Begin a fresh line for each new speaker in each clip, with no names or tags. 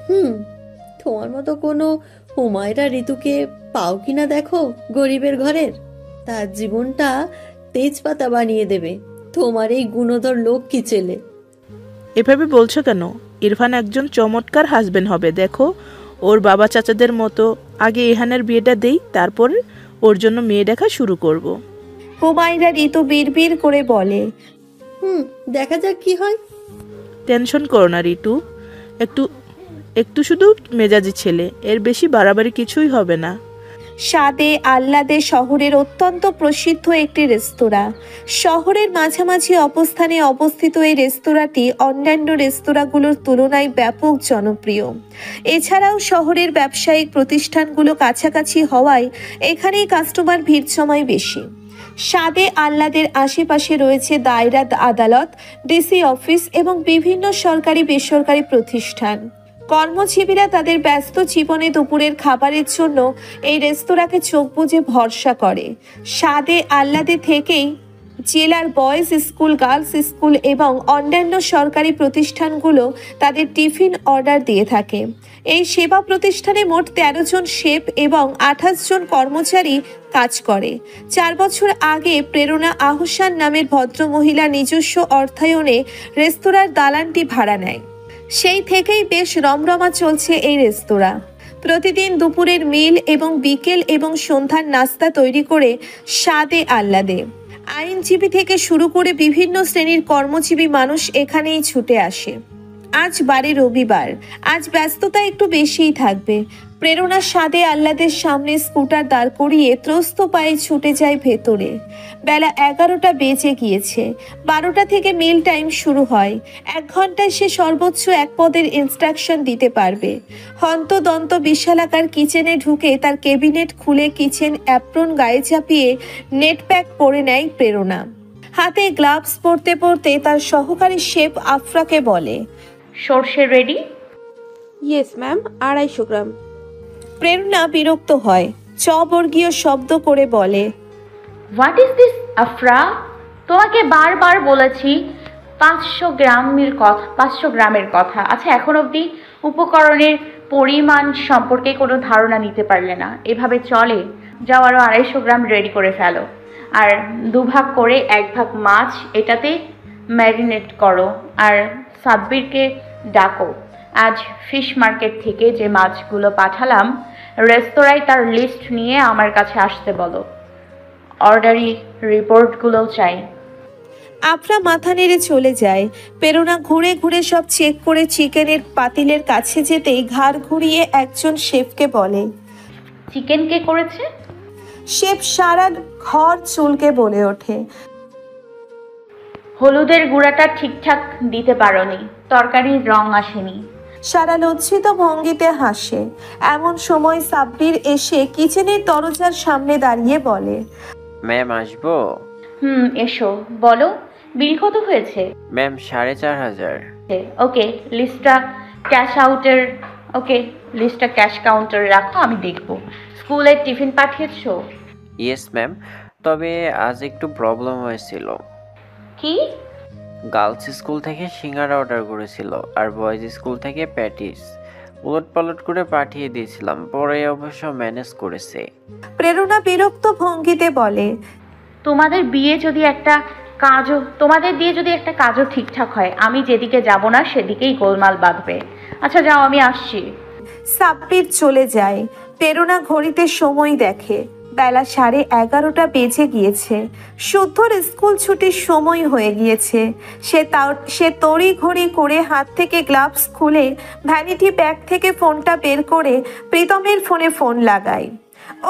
হুম, তোমার মতো কোনো হুমায়রা ঋতুকে পাও কিনা দেখো গরিবের ঘরের। তার জীবনটা তেজপাতা বানিয়ে দেবে তোমার এই গুণধর লক্ষ্মী ছেলে।
এভাবে বলছো কেন? ইরফান একজন চমৎকার হাজবেন্ড হবে, দেখো। ওর বাবা চাচাদের মতো আগে ইহানের বিয়েটা দেই, তারপর ওর জন্য মেয়ে দেখা শুরু করব।
হুমায়রা ঋতু বিড়বিড় করে বলে।
হুম, দেখা যাক কি হয়।
টেনশন করো না রিতু, একটু একটু শুধু মেজাজি ছেলে, এর বেশি বাড়াবাড়ি কিছুই হবে না।
স্বাদে আহ্লাদে শহরের অত্যন্ত প্রসিদ্ধ একটি রেস্তোরাঁ। শহরের মাঝামাঝি অবস্থানে অবস্থিত এই রেস্তোরাঁটি অন্যান্য রেস্তোরাঁগুলোর তুলনায় ব্যাপক জনপ্রিয়। এছাড়াও শহরের ব্যবসায়িক প্রতিষ্ঠানগুলো কাছাকাছি হওয়ায় এখানেই কাস্টমার ভিড় জমায় বেশি। স্বাদে আহ্লাদের আশেপাশে রয়েছে দায়রা আদালত, ডিসি অফিস এবং বিভিন্ন সরকারি বেসরকারি প্রতিষ্ঠান। কর্মজীবীরা তাদের ব্যস্ত জীবনে দুপুরের খাবারের জন্য এই রেস্তোরাঁকে চোখ বুজে ভরসা করে। স্বাদে আহ্লাদে থেকেই জেলার বয়েজ স্কুল, গার্লস স্কুল এবং অন্যান্য সরকারি প্রতিষ্ঠানগুলো তাদের টিফিন অর্ডার দিয়ে থাকে। এই সেবা প্রতিষ্ঠানে মোট ১৩ জন শেফ এবং ২৮ জন কর্মচারী কাজ করে। ৪ বছর আগে প্রেরণা আহসান নামের ভদ্রমহিলা নিজস্ব অর্থায়নে রেস্তোরাঁর দালানটি ভাড়া নেয়। সেই থেকেই বেশ রমরমা চলছে এই রেস্তোরাঁ। প্রতিদিন দুপুরের মিল এবং বিকেল এবং সন্ধ্যার নাস্তা তৈরি করে স্বাদে আহ্লাদে আইনজীবী থেকে শুরু করে বিভিন্ন শ্রেণীর কর্মজীবী মানুষ এখানেই ছুটে আসে। আজ বারে রবিবার, আজ ব্যস্ততা একটু বেশিই থাকবে। প্রেরণা স্বাদে আহ্লাদের সামনে স্কুটার দাঁড় করিয়ে ত্রস্ত পায়ে ছুটে যায় ভেতরে। বেলা ১১টা বেজে গিয়েছে। ১২টা থেকে মিল টাইম শুরু হয়। ১ ঘন্টায় সে সর্বোচ্চ ১ পদের ইনস্ট্রাকশন দিতে পারবে। হন্তদন্ত বিশালাকার কিচেনে ঢুকে তার ক্যাবিনেট খুলে কিচেন অ্যাপ্রন গায়ে চাপিয়ে নেট প্যাক পরে নেয় প্রেরণা। হাতে গ্লাভস পরতে পরতে তার সহকারী শেফ আফরাকে বলে,
সর্ষে রেডি?
ইয়েস ম্যাম, ২৫০ গ্রাম।
প্রেরণা বিরক্ত হয়, চবর্গীয় শব্দ করে বলে,
হোয়াট ইজ দিস আফরা? তোমাকে বারবার বলেছি ৫০০ গ্রামের কথা। আচ্ছা, এখন অবধি উপকরণের পরিমাণ সম্পর্কে কোনো ধারণা নিতে পারলে না। এভাবে চলে? যাও, আরও ২৫০ গ্রাম রেডি করে ফেলো। আর ২ ভাগ করে ১ ভাগ মাছ এটাতে ম্যারিনেট করো। আর সাব্বিরকে ডাকো। আজ ফিশ মার্কেট থেকে যে মাছগুলো পাঠালাম রেস্তোরাঁয় তার লিস্ট নিয়ে আমার কাছে আসতে বলো। অর্ডারি রিপোর্টগুলোও চাই।
আফরা মাথা নেড়ে চলে যায়। প্রেরণা ঘুরে ঘুরে সব চেক করে চিকেনের পাতিলের কাছে যেতেই ঘাড় ঘুরিয়ে একজন শেফকে বলে,
চিকেন কে করেছে?
শেফ সারা ঘর চুলকে বলে ওঠে,
হলুদের গুঁড়াটা ঠিকঠাক দিতে পারোনি, তরকারির রং আসেনি।
সারা লজ্জিত ভঙ্গিতে হাসে। এমন সময় সাব্বির এসে কিচেনের দরজার সামনে দাঁড়িয়ে বলে,
ম্যাম আসবো?
এসো। বলো, বিল কত হয়েছে?
ম্যাম ৪,৫০০।
ওকে, লিস্টটা ক্যাশ কাউন্টারে রাখো, আমি দেখবো। স্কুলের টিফিন পাঠিয়েছো?
ইয়েস ম্যাম, তবে আজ একটু প্রবলেম হয়েছিল।
কি?
গার্লস স্কুল থেকে সিঙ্গারা অর্ডার করেছিল আর বয়েজ স্কুল থেকে প্যাটিস। উলটপালট করে পাঠিয়ে দিয়েছিলাম, পরে অবশ্য ম্যানেজ করেছে।
প্রেরণা বিরক্ত ভঙ্গিতে বলে,
তোমাদের দিয়ে যদি একটা কাজও ঠিকঠাক হয়, আমি যেদিকে যাব না সেদিকেই গোলমাল বাঁধবে। আচ্ছা যাও, আমি আসছি।
সাব্বির চলে যায়। প্রেরণা ঘড়িতে সময় দেখে, বেলা 11:30 বেজে গিয়েছে। শুদ্ধর স্কুল ছুটির সময় হয়ে গিয়েছে। সে তড়ি ঘড়ি করে হাত থেকে গ্লাভস খুলে ভ্যানিটি ব্যাগ থেকে ফোনটা বের করে প্রীতমের ফোনে ফোন লাগায়।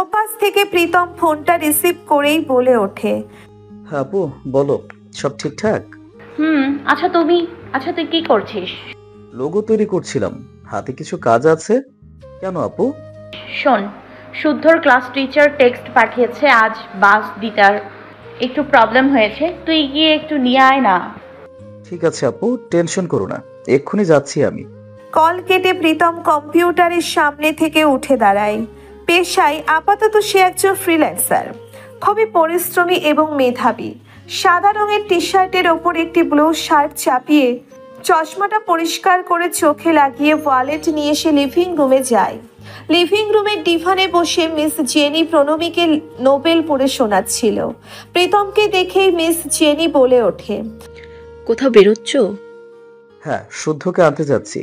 ওপাশ থেকে প্রীতম ফোনটা রিসিভ করেই বলে ওঠে,
আপু বলো, সব ঠিকঠাক?
আচ্ছা তুই কি করছিস?
লোগো তৈরি করছিলাম, হাতে কিছু কাজ আছে। কেন আপু?
শোন, শুদ্ধর ক্লাস টিচার টেক্সট পাঠিয়েছে আজ বাস দিতার একটু প্রবলেম হয়েছে, তুই গিয়ে একটু নিয়ে আয় না।
ঠিক আছে আপু, টেনশন করো না, এক্ষুনি যাচ্ছি আমি।
কল কেটে প্রীতম কম্পিউটারের সামনে থেকে উঠে দাঁড়ায়। পেশায় আপাতত সে একজন ফ্রিল্যান্সার, খুবই পরিশ্রমী এবং মেধাবী। সাদা রঙের টি শার্টের ওপর একটি ব্লু শার্ট চাপিয়ে চশমাটা পরিষ্কার করে চোখে লাগিয়ে ওয়ালেট নিয়ে সে লিভিং রুমে যায়। লিভিং রুমের ডিভানে বসে মিস জেনি প্রণমীকে নোবেল পড়ে শোনাচ্ছিল। প্রীতমকে দেখেই মিস জেনি বলে ওঠে,
কোথাও বেরোচ্ছ?
হ্যাঁ, শুদ্ধকে আনতে যাচ্ছি।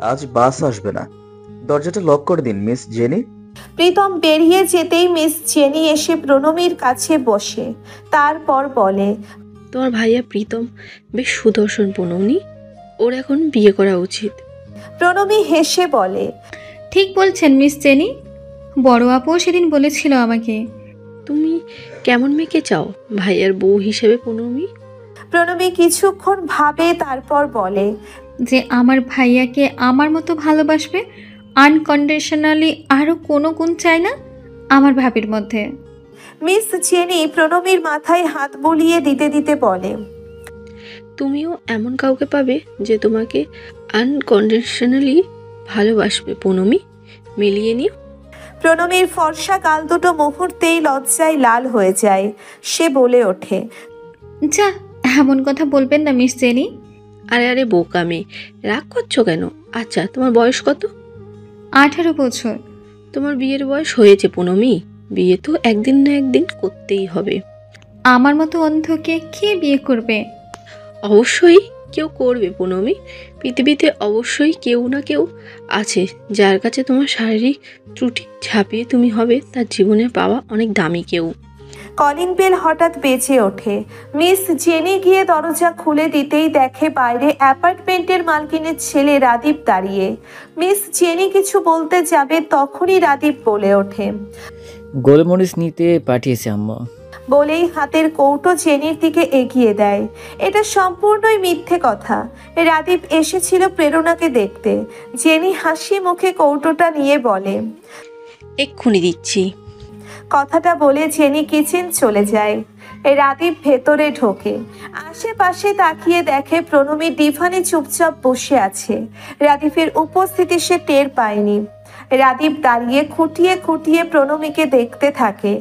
আজ বাস আসবে না। দরজাটা লক করে দিন মিস জেনি।
প্রীতম বেরিয়ে যেতেই মিস জেনি এসে প্রণমীর কাছে বসে, তারপর বলে,
তোমার ভাইয়া প্রীতম বেশ সুদর্শন প্রণমী, ওর এখন বিয়ে করা উচিত।
প্রণমী হেসে বলে,
ঠিক বলছেন মিস জেনি, বড় আপুও সেদিন বলেছিল আমাকে।
তুমি কেমন মেয়েকে চাও ভাইয়ার বউ হিসেবে প্রণমী?
প্রণমী কিছুক্ষণ ভাবে, তারপর বলে,
যে আমার ভাইয়াকে আমার মতো ভালোবাসবে, আনকন্ডিশনালি, আরও কোনো গুণ চাই না আমার ভাবির মধ্যে।
মিস জেনি প্রণমীর মাথায় হাত বুলিয়ে দিতে দিতে বলে,
তুমিও এমন কাউকে পাবে যে তোমাকে আনকন্ডিশনালি ভালোবাসবে প্রণমী, মিলিয়ে নিও।
প্রণমীর ফর্সা গাল দুটো মুহূর্তেই লজ্জায় লাল হয়ে যায়। সে বলে ওঠে,
যা, এমন কথা বলবেন না মিস জেনি।
আরে আরে বোকা মেয়ে, রাগ করছো কেন? আচ্ছা তোমার বয়স কত?
18 বছর।
তোমার বিয়ের বয়স হয়েছে প্রণমী, বিয়ে তো একদিন না একদিন করতেই হবে।
আমার মতো অন্ধকে কে বিয়ে করবে?
অবশ্যই কেউ করবে প্রণমী, পৃথিবীতে অবশ্যই কেউ না কেউ আছে যার কাছে তোমার শারীরিক ত্রুটি ঝাঁপিয়ে তুমি হবে তার জীবনে পাওয়া অনেক দামি কেউ।
কলিং বেল হঠাৎ বেজে ওঠে। মিস জেনি গিয়ে দরজা খুলে দিতেই দেখে বাইরে অ্যাপার্টমেন্টের মালকিনের ছেলে রাদীপ দাঁড়িয়ে। মিস জেনি কিছু বলতে যাবে, তখনই রাদীপ বলে ওঠে,
গোলমরিচ নিতে পাঠিয়েছে আম্মা।
বলেই হাতের কৌটো জেনির দিকে এগিয়ে দেয়। এটা সম্পূর্ণই মিথ্যে কথা। রাদীপ এসেছিল প্রেরণাকে দেখতে। জেনি হাসি মুখে কৌটোটা নিয়ে বলে,
এক্ষুনি দিচ্ছি।
কথাটা বলে জেনি কিচেন চলে যায়। রাদীপ ভেতরে ঢোকে। আশেপাশে তাকিয়ে দেখে প্রণমী ডিভানে চুপচাপ বসে আছে। রাদীপের উপস্থিতি সে টের পায়নি। রাদীপ দাঁড়িয়ে খুঁটিয়ে খুঁটিয়ে প্রণমীকে দেখতে থাকে।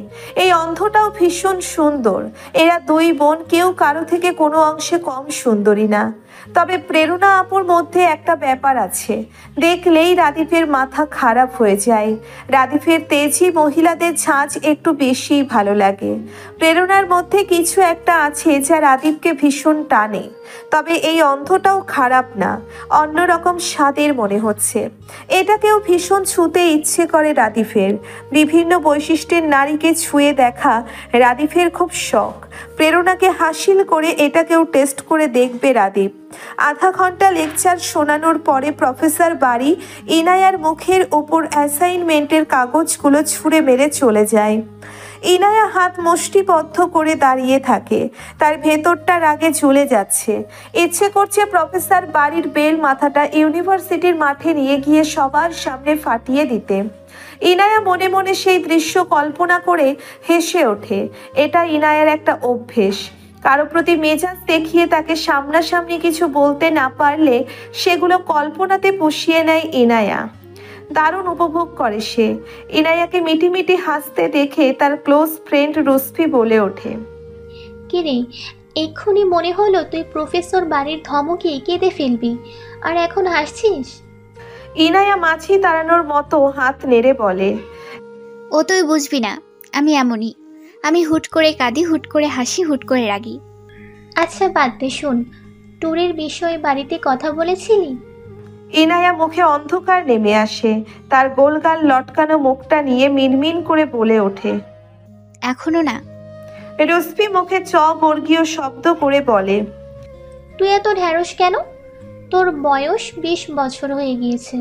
এই অন্ধটাও ভীষণ সুন্দর। এরা দুই বোন কেউ কারো থেকে কোনো অংশে কম সুন্দরী না। তবে প্রেরণা আপুর মধ্যে একটা ব্যাপার আছে, দেখলেই রাদীপের মাথা খারাপ হয়ে যায়। রাদীপের তেজি মহিলাদের ঝাঁজ একটু বেশি ভালো লাগে। প্রেরণার মধ্যে কিছু একটা আছে যা রাদীপকে ভীষণ টানে। তবে এই অন্ধটাও খারাপ না, অন্যরকম স্বাদের মনে হচ্ছে। এটাকেও ভীষণ ছুঁতে ইচ্ছে করে রাদীপের। বিভিন্ন বৈশিষ্ট্যের নারীকে ছুঁয়ে দেখা রাদীপের খুব শখ। প্রেরণাকে হাসিল করে এটাকেও টেস্ট করে দেখবে রাদীপ। আধা ঘন্টা লেকচার শোনানোর পরে প্রফেসর বাড়ি ইনায়ার মুখের ওপর অ্যাসাইনমেন্টের কাগজগুলো ছুঁড়ে মেরে চলে যায়। ইনায়া হাত মুষ্টিবদ্ধ করে দাঁড়িয়ে থাকে। তার ভেতরটা রাগে ঝুলে যাচ্ছে। ইচ্ছে করছে প্রফেসর বাড়ির বেল মাথাটা ইউনিভার্সিটির মাঠে নিয়ে গিয়ে সবার সামনে ফাটিয়ে দিতে। ইনায়া মনে মনে সেই দৃশ্য কল্পনা করে হেসে ওঠে। এটা ইনায়ার একটা অভ্যেস। কারো প্রতি মেজাজ দেখিয়ে তাকে সামনাসামনি কিছু বলতে না পারলে সেগুলো কল্পনাতে পুষিয়ে নেয় ইনায়া। দারুণ উপভোগ করে সে। ইনায়াকে মিটিমিটি হাসতে দেখে তার ক্লোজ ফ্রেন্ড রুসফি বলে ওঠে,
কিরে, এক্ষুনি মনে হলো তুই প্রফেসর বাড়ির ধমকে কেঁদে ফেলবি, আর এখন হাসছিস?
ইনায়া মাছি তাড়ানোর মতো হাত নেড়ে বলে,
ও তুই বুঝবি না, আমি এমনই। আমি হুট করে কাঁদি, হুট করে হাসি, হুট করে রাগি।
আচ্ছা বাদ দে, শোন, ট্যুরের বিষয়ে বাড়িতে কথা বলেছিলি?
ইনায়া মুখে অন্ধকার নেমে আসে। তার গোলগাল লটকানো মুখটা নিয়ে মিনমিন করে বলে ওঠে,
এখনো না।
রুসফি মুখে বর্গীয় শব্দ করে বলে,
তুই এত ঢ্যাঁড়স কেন? তোর বয়স 20 বছর হয়ে গিয়েছে।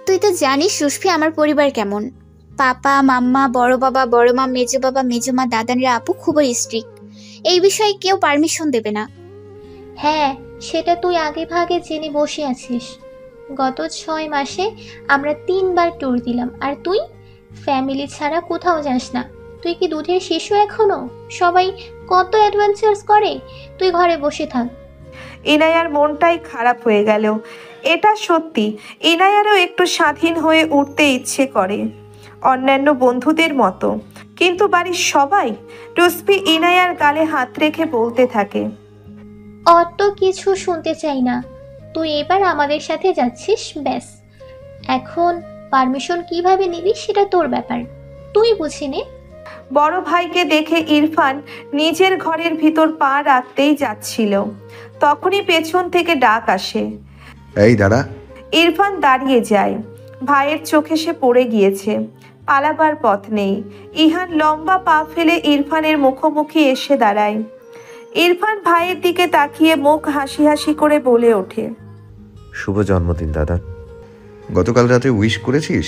তুই তো জানিস রুসফি আমার পরিবার কেমন। পাপা, মাম্মা, বড় বাবা, বড় মা, মেজো বাবা, মেজো মা, দাদানরা, আপু খুবই স্ট্রিক্ট। এই বিষয়ে কেউ পারমিশন দেবে না।
হ্যাঁ, সেটা তুই আগে ভাগে জেনে বসে আছিস। গত 6 মাসে আমরা 3 বার ট্যুর দিলাম, আর তুই ফ্যামিলি ছাড়া কোথাও যাস না। তুই কি দুধের শিশু এখনো? সবাই কত অ্যাডভেঞ্চার্স করে, তুই ঘরে বসে থাক।
ইনায়ার মনটাই খারাপ হয়ে গেল। এটা সত্যি, ইনায়ারও একটু স্বাধীন হয়ে উঠতে ইচ্ছে করে অন্যান্য বন্ধুদের মতো। কিন্তু বাড়ির সবাই। রুসফি ইনায়ার গালে হাত রেখে বলতে থাকে,
অত কিছু শুনতে চাই না। তুই এবার আমাদের সাথে যাচ্ছিস, ব্যাস। এখন পারমিশন কিভাবে নিবি সেটা তোর ব্যাপার, তুই বুঝে নে।
বড় ভাইকে দেখে ইরফান নিজের ঘরের ভিতর পা রাখতেই যাচ্ছিল, তখনই পেছন থেকে ডাক আসে।
এই দাঁড়া।
ইরফান দাঁড়িয়ে যায়। ভাইয়ের চোখে সে পড়ে গিয়েছে, পালাবার পথ নেই। ইহান লম্বা পা ফেলে ইরফানের মুখোমুখি এসে দাঁড়ায়। ইরফান ভাইয়ের দিকে তাকিয়ে মুখ হাসি হাসি করে বলে ওঠে,
শুভ জন্মদিন দাদা। গতকাল রাতে উইশ করেছিস?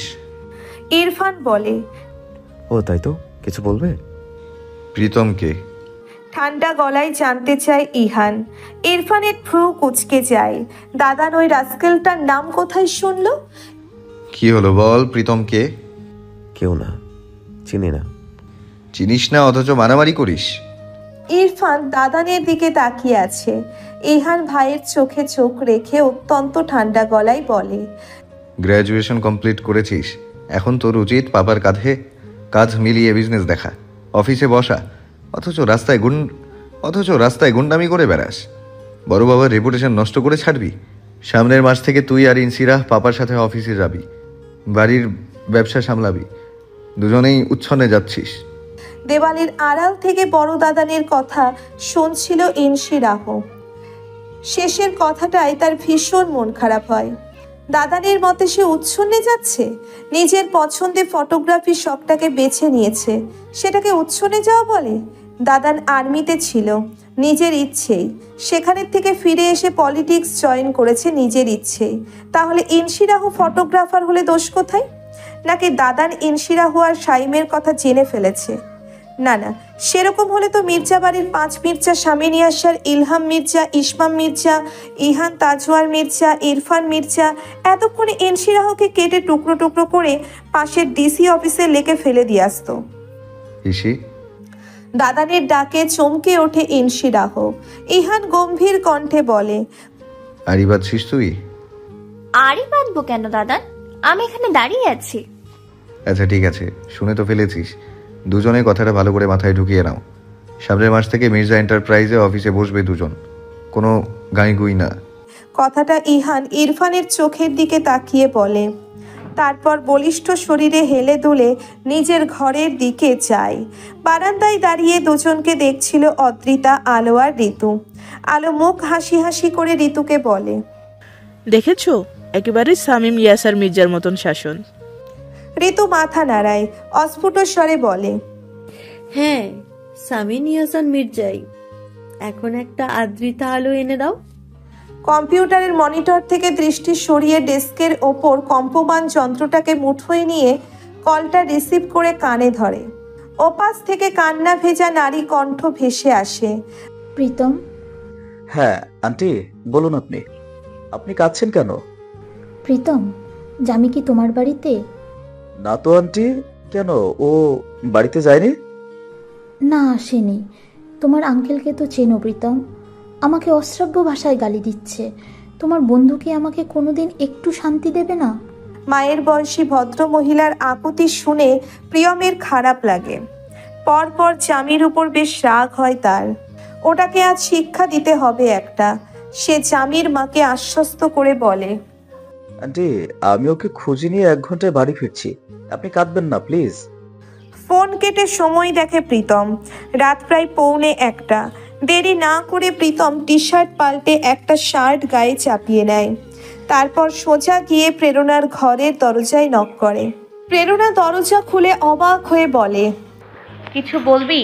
ইরফান বলে।
ও তাই তো, কিছু বলবে? প্রীতমকে?
ঠান্ডা গলায় জানতে চায় ইহান। ইরফানের ভ্রু কুচকে যায়। দাদান ওই রাস্কেলটার নাম কোথায় শুনলো?
কি হলো বল, প্রীতমকে?
কেউ না, চিনি না।
চিনিস না অথচ মারামারি করিস?
ইরফান দাদানের দিকে তাকিয়ে আছে। ইহান ভাইয়ের চোখে চোখ রেখে অত্যন্ত ঠান্ডা গলায় বলে,
গ্র্যাজুয়েশন কমপ্লিট করেছিস, এখন তোর উচিত পাপার কাঁধে কাজ মিলিয়ে বিজনেস দেখা, অফিসে বসা, অথচ রাস্তায় গুন্ডামি করে বেড়াস। বড় বাবার রেপুটেশন নষ্ট করে ছাড়বি? সামনের মাস থেকে তুই আর ইনসিরা পাপার সাথে অফিসে যাবি, বাড়ির ব্যবসা সামলাবি, দুজনেই উচ্ছন্নে যাচ্ছিস।
দেওয়ালের আড়াল থেকে বড় দাদানের কথা শুনছিল ইনশিরাহ। শেষের কথাটাই তার ভীষণ মন খারাপ হয়। দাদানের মতে সে উচ্ছন্নে যাচ্ছে, নিজের পছন্দে ফটোগ্রাফি শখটাকে বেছে নিয়েছে, সেটাকে উচ্ছন্নে যাওয়া বলে? দাদান আর্মিতে ছিল নিজের ইচ্ছেই, সেখানের থেকে ফিরে এসে পলিটিক্স জয়েন করেছে নিজের ইচ্ছেই। তাহলে ইনশিরাহ ফটোগ্রাফার হলে দোষ কোথায়? নাকি দাদান ইনশিরাহ আর শাইমের কথা জেনে ফেলেছে? না না, সেরকম হলে তো মির্জা বাড়ির 5 মির্জা সামিনিয়াসার, ইলহাম মির্জা, ইসমাম মির্জা, ইহান তাজওয়ার মির্জা, ইরফান মির্জা এতক্ষণে ইনশিরাহকে কেটে টুকরো টুকরো করে পাশের ডিসি অফিসে লেকে ফেলে দিয়ে আসতো। দাদানের ডাকে চমকে ওঠে ইনশিরাহ। ইহান গম্ভীর কণ্ঠে বলে,
আড়ি বাঁধছিস তুই?
আড়ি বাঁধবো কেন দাদা, আমি এখানে দাঁড়িয়ে আছি।
আচ্ছা ঠিক আছে, শুনে তো ফেলেছিস, দুজনে কথাটা ভালো করে মাথায় ঢুকিয়ে নাও। সামনের মাস থেকে মির্জা এন্টারপ্রাইজে অফিসে বসবে দুজন, কোনো গাঁইগুই না।
কথাটা ইহান ইরফানের চোখের দিকে তাকিয়ে বলে, তারপর বলিষ্ঠ শরীরে হেলে দুলে নিজের ঘরের দিকে যায়। বারান্দায় দাঁড়িয়ে দুজনকে দেখছিল অদ্রিতা, আলো আর ঋতু। আলো মুখ হাসি হাসি করে ঋতুকে বলে,
দেখেছো, একেবারে শামীম ইয়াসার মির্জার মতন শাসন।
ঋতু মাথা নাড়ায়, অস্ফুট স্বরে বলে,
হ্যাঁ, সামিন ইয়াসান মির্জাই। এখন একটা আদ্রিতা আলো এনে দাও।
কম্পিউটারের মনিটর থেকে দৃষ্টি সরিয়ে ডেস্কের ওপর কম্পমান যন্ত্রটাকে মুঠোয় নিয়ে কলটা রিসিভ করে কানে ধরে। ওপাশ থেকে কান্না ভেজা নারী কণ্ঠ ভেসে আসে।
প্রীতম?
হ্যাঁ আন্টি, বলুন। আপনি কাঁদছেন কেন?
প্রীতম, জামি কি তোমার বাড়িতে?
না তো আন্টি, কেন, ও বাড়িতে যায়নি?
না, আসেনি। তোমার আঙ্কেলকে তো চেনো প্রীতম, আমাকে অশ্রাব্য ভাষায় গালি দিচ্ছে। তোমার বন্ধু কি আমাকে কোনোদিন একটু শান্তি দেবে না?
মায়ের বয়সী ভদ্র মহিলার আকুতি শুনে প্রিয়মের খারাপ লাগে। পরপর জামির উপর বেশ রাগ হয় তার। ওটাকে আজ শিক্ষা দিতে হবে একটা। সে জামির মাকে আশ্বস্ত করে বলে,
আন্টি, আমি ওকে খুঁজে নিয়ে 1 ঘন্টায় বাড়ি ফিরছি, আপনি কাঁদবেন না প্লিজ।
ফোন কেটে সময় দেখে প্রীতম। রাত প্রায় 1:45। দেরি না করে প্রীতম টি শার্ট পাল্টে একটা শার্ট গায়ে চাপিয়ে নেয়। তারপর সোজা গিয়ে প্রেরণার ঘরের দরজায় নক করে। প্রেরণা দরজা খুলে অবাক হয়ে বলে,
কিছু বলবি?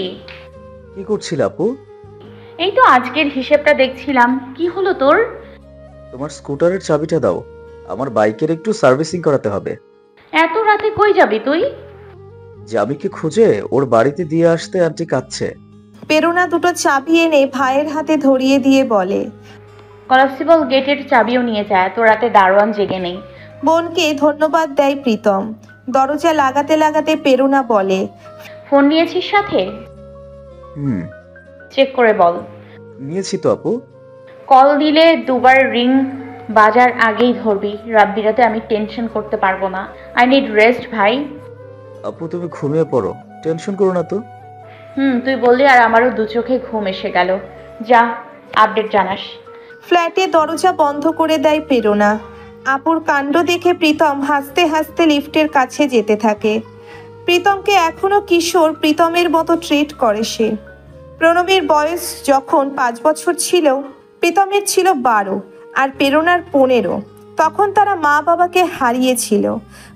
কি করছিল আপু?
এই তো আজকের হিসেবটা দেখছিলাম। কি হলো তোর?
তোমার স্কুটারের চাবিটা দাও, আমার বাইকের একটু সার্ভিসিং করাতে হবে।
এত রাতে কই যাবি তুই?
জামিকে খুঁজে ওর বাড়িতে দিয়ে আসতে আন্টি কাঁদছে।
প্রেরণা দুটো চাবি এনে ভাইয়ের হাতে ধরিয়ে দিয়ে বলে,
কনস্টেবল গেটের চাবিও নিয়ে যায়, এত রাতে দারোয়ান জেগে নেই।
বোনকে ধন্যবাদ দেয় প্রীতম। দরজা লাগাতে লাগাতে প্রেরণা বলে,
ফোন নিয়েছিস সাথে? চেক করে বল।
নিয়েছি তো আপু।
কল দিলে 2বার রিং বাজার আগেই ধরবি। রাত বিরাতে আমি টেনশন করতে পারবো না। আই নিড রেস্ট ভাই।
আপু তুমি ঘুমিয়ে পড়ো, টেনশন করো না তো।
তুই বললি আর আমারও 2 চোখে ঘুম এসে গেল। যা আপডেট জানাস।
ফ্ল্যাটে দরজা বন্ধ করে দেয় প্রেরণা। আপুর কাণ্ড দেখে প্রীতম হাসতে হাসতে লিফটের কাছে যেতে থাকে। প্রীতমকে এখনো কিশোর প্রীতমের মতো ট্রিট করে সে। প্রণবীর বয়স যখন 5 বছর ছিল, প্রীতমের ছিল 12 আর প্রেরণার 15। তখন তারা মা বাবাকে হারিয়েছিল।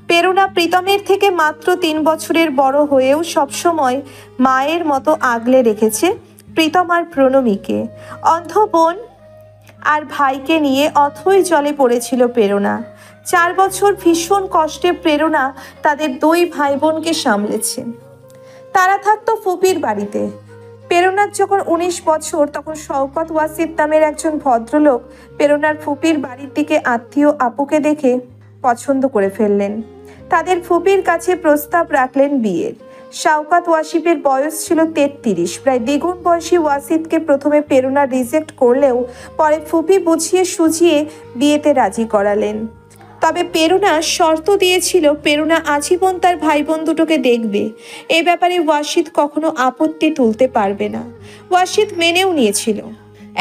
প্রেরণা প্রীতমের থেকে মাত্র 3 বছরের বড় হয়েও সবসময় মায়ের মতো আগলে রেখেছে প্রীতম আর প্রণবীকে। অন্ধ বোন আর ভাইকে নিয়ে অথই জলে পড়েছিল প্রেরণা। 4 বছর ভীষণ কষ্টে প্রেরণা তাদের 2 ভাই বোনকে সামলেছে। তারা থাকতো ফুপির বাড়িতে। প্রেরণার যখন 19 বছর, তখন শওকত ওয়াসিদ নামের একজন ভদ্রলোক প্রেরণার ফুপির বাড়ির দিকে আত্মীয় আপুকে দেখে পছন্দ করে ফেললেন। তাদের ফুপির কাছে প্রস্তাব রাখলেন বিয়ের। শওকত ওয়াসিফের বয়স ছিল 33। প্রায় দ্বিগুণ বয়সী ওয়াসিদকে প্রথমে প্রেরণা রিজেক্ট করলেও পরে ফুপি বুঝিয়ে সুঝিয়ে বিয়েতে রাজি করালেন। তবে প্রেরণা শর্ত দিয়েছিল প্রেরণা আজীবন তার ভাই বোন দুটোকে দেখবে। এ ব্যাপারে ওয়াসিদ কখনো আপত্তি তুলতে পারবে না। ওয়াসিদ মেনেও নিয়েছিল।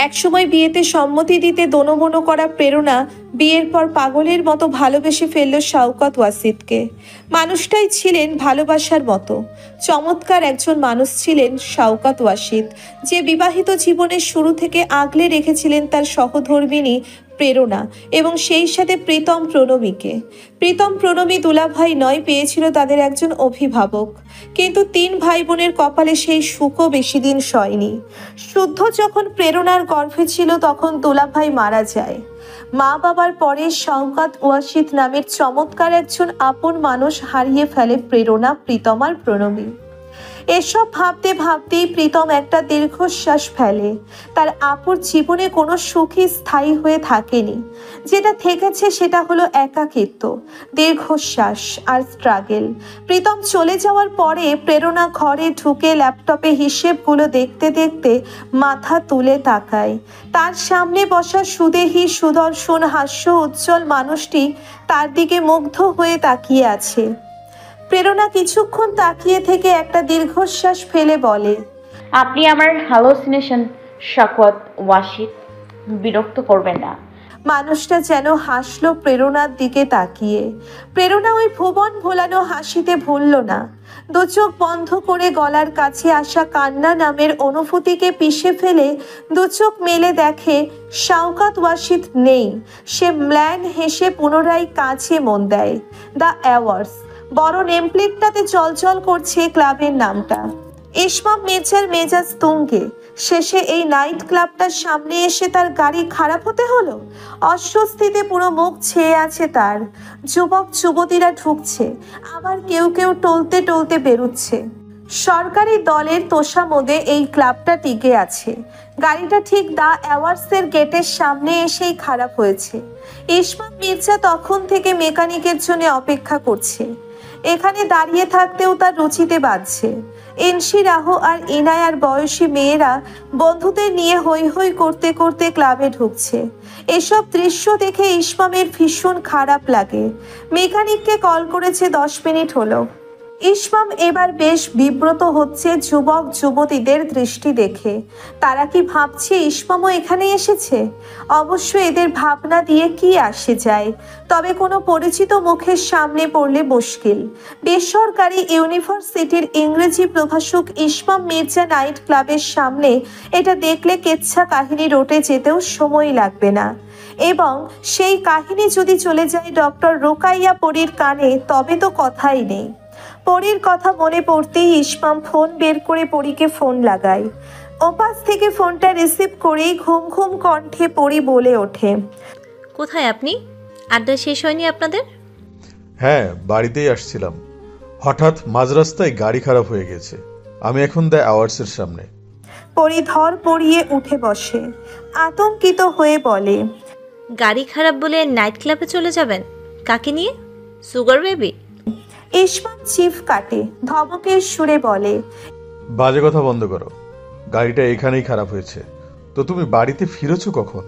একসময় বিয়েতে সম্মতি দিতে দোনোমনো করা প্রেরণা বিয়ের পর পাগলের মতো ভালোবেসে ফেলল শওকত ওয়াসিদকে। মানুষটাই ছিলেন ভালোবাসার মতো। চমৎকার একজন মানুষ ছিলেন শওকত ওয়াসিদ, যে বিবাহিত জীবনের শুরু থেকে আগলে রেখেছিলেন তার সহধর্মিণী প্রেরণা এবং সেই সাথে প্রীতম প্রণবীকে। প্রীতম প্রণবী দুলাভাই নয়, পেয়েছিল তাদের একজন অভিভাবক। কিন্তু 3 ভাই বোনের কপালে সেই সুখও বেশি দিন সয়নি। শুদ্ধ যখন প্রেরণার গর্ভে ছিল তখন দুলাভাই মারা যায়। মা বাবার পরে শওকত ওয়াসিদ নামের চমৎকার একজন আপন মানুষ হারিয়ে ফেলে প্রেরণা, প্রীতম আর প্রণবী। এসব ভাবতে ভাবতেই প্রীতম একটা দীর্ঘশ্বাস ফেলে। তার আপুর জীবনে কোনো সুখই স্থায়ী হয়ে থাকেনি। যেটা থেকেছে সেটা হলো একাকিত্ব, দীর্ঘশ্বাস আর স্ট্রাগেল। প্রীতম চলে যাওয়ার পরে প্রেরণা ঘরে ঢুকে ল্যাপটপে হিসেবগুলো দেখতে দেখতে মাথা তুলে তাকায়। তার সামনে বসা সুদেহী সুদর্শন হাস্য উজ্জ্বল মানুষটি তার দিকে মুগ্ধ হয়ে তাকিয়ে আছে। প্রেরণা কিছুক্ষণ তাকিয়ে থেকে একটা দীর্ঘশ্বাস ফেলে বলে,
আপনি আমার হ্যালোসিনেশন শওকত ওয়াসিদ, বিরক্ত করবেন না।
মানুষটা যেন হাসলো প্রেরণার দিকে তাকিয়ে। প্রেরণা ওই ভুবন ভোলানো হাসিতে ভুলল না। 2 চোখ বন্ধ করে গলার কাছে আসা কান্না নামের অনুভূতিকে পিষে ফেলে 2 চোখ মেলে দেখে শওকত ওয়াসিদ নেই। সে ম্লান হেসে পুনরায় কাছে মন দেয়। দ্য অ্যাওয়ার্ডস বড় নেমপ্লেটটাতে চলচল করছে ক্লাবের নামটা। ইসমাম মির্জার মেজাজ তুঙ্গে। শেষে এই নাইট ক্লাবটার সামনে এসে তার গাড়ি খারাপ হতে হলো। অস্বস্তিতে পুরো মুখ ছেয়ে আছে তার। যুবক যুবতীরা ঢুকছে, আবার কেউ কেউ টলতে টলতে বেরুচ্ছে। সরকারি দলের তোষামোদে এই ক্লাবটা টিকে আছে। গাড়িটা ঠিক দ্য অ্যাওয়ার্ডসের গেটের সামনে এসেই খারাপ হয়েছে। ইসমাম মির্জা তখন থেকে মেকানিকের জন্য অপেক্ষা করছে। এখানে দাঁড়িয়ে থাকতেও তার রুচিতে বাজছে। ইনসি, রাহু আর ইনায়ার বয়সী মেয়েরা বন্ধুদের নিয়ে হৈ হৈ করতে করতে ক্লাবে ঢুকছে। এসব দৃশ্য দেখে ইসমামের ভীষণ খারাপ লাগে। মেকানিককে কল করেছে 10 মিনিট হলো। ইসমাম এবার বেশ বিব্রত হচ্ছে যুবক যুবতীদের দৃষ্টি দেখে। তারা কি ভাবছে ইসমামও এখানে এসেছে? অবশ্য এদের ভাবনা দিয়ে কি আসে যায়। তবে কোনো পরিচিত মুখের সামনে পড়লে মুশকিল। বেসরকারি ইউনিভার্সিটির ইংরেজি প্রভাষক ইসমাম মির্জা নাইট ক্লাবের সামনে এটা দেখলে কেচ্ছা কাহিনী রটে যেতেও সময় লাগবে না। এবং সেই কাহিনী যদি চলে যায় ডক্টর রোকাইয়া পরীর কানে, তবে তো কথাই নেই। পরীর কথা মনে পড়তেই ইসমাম ফোন বের করে পরীকে ফোন লাগায়। ওপাশ থেকে ফোনটা রিসিভ করেই ঘুম ঘুম কণ্ঠে পরী বলে ওঠে,
কোথায় আপনি? আড্ডা শেষ হয়নি আপনাদের?
হ্যাঁ, বাড়িতেই আসছিলাম। হঠাৎ মাঝ রাস্তায় গাড়ি খারাপ হয়ে গেছে। আমি এখন দ্য অ্যাওয়ার্ডসের সামনে।
পরী ধর পড়িয়ে উঠে বসে, আতঙ্কিত হয়ে বলে,
গাড়ি খারাপ বলে নাইট ক্লাবে চলে যাবেন? কাকে নিয়ে? Sugar baby?
ইসমাম চিফ কাটে, ধমকের সুরে বলে,
বাজে কথা বন্ধ করো। গাড়িটা এখানেই খারাপ হয়েছে। তো তুমি বাড়িতে ফিরেছো কখন?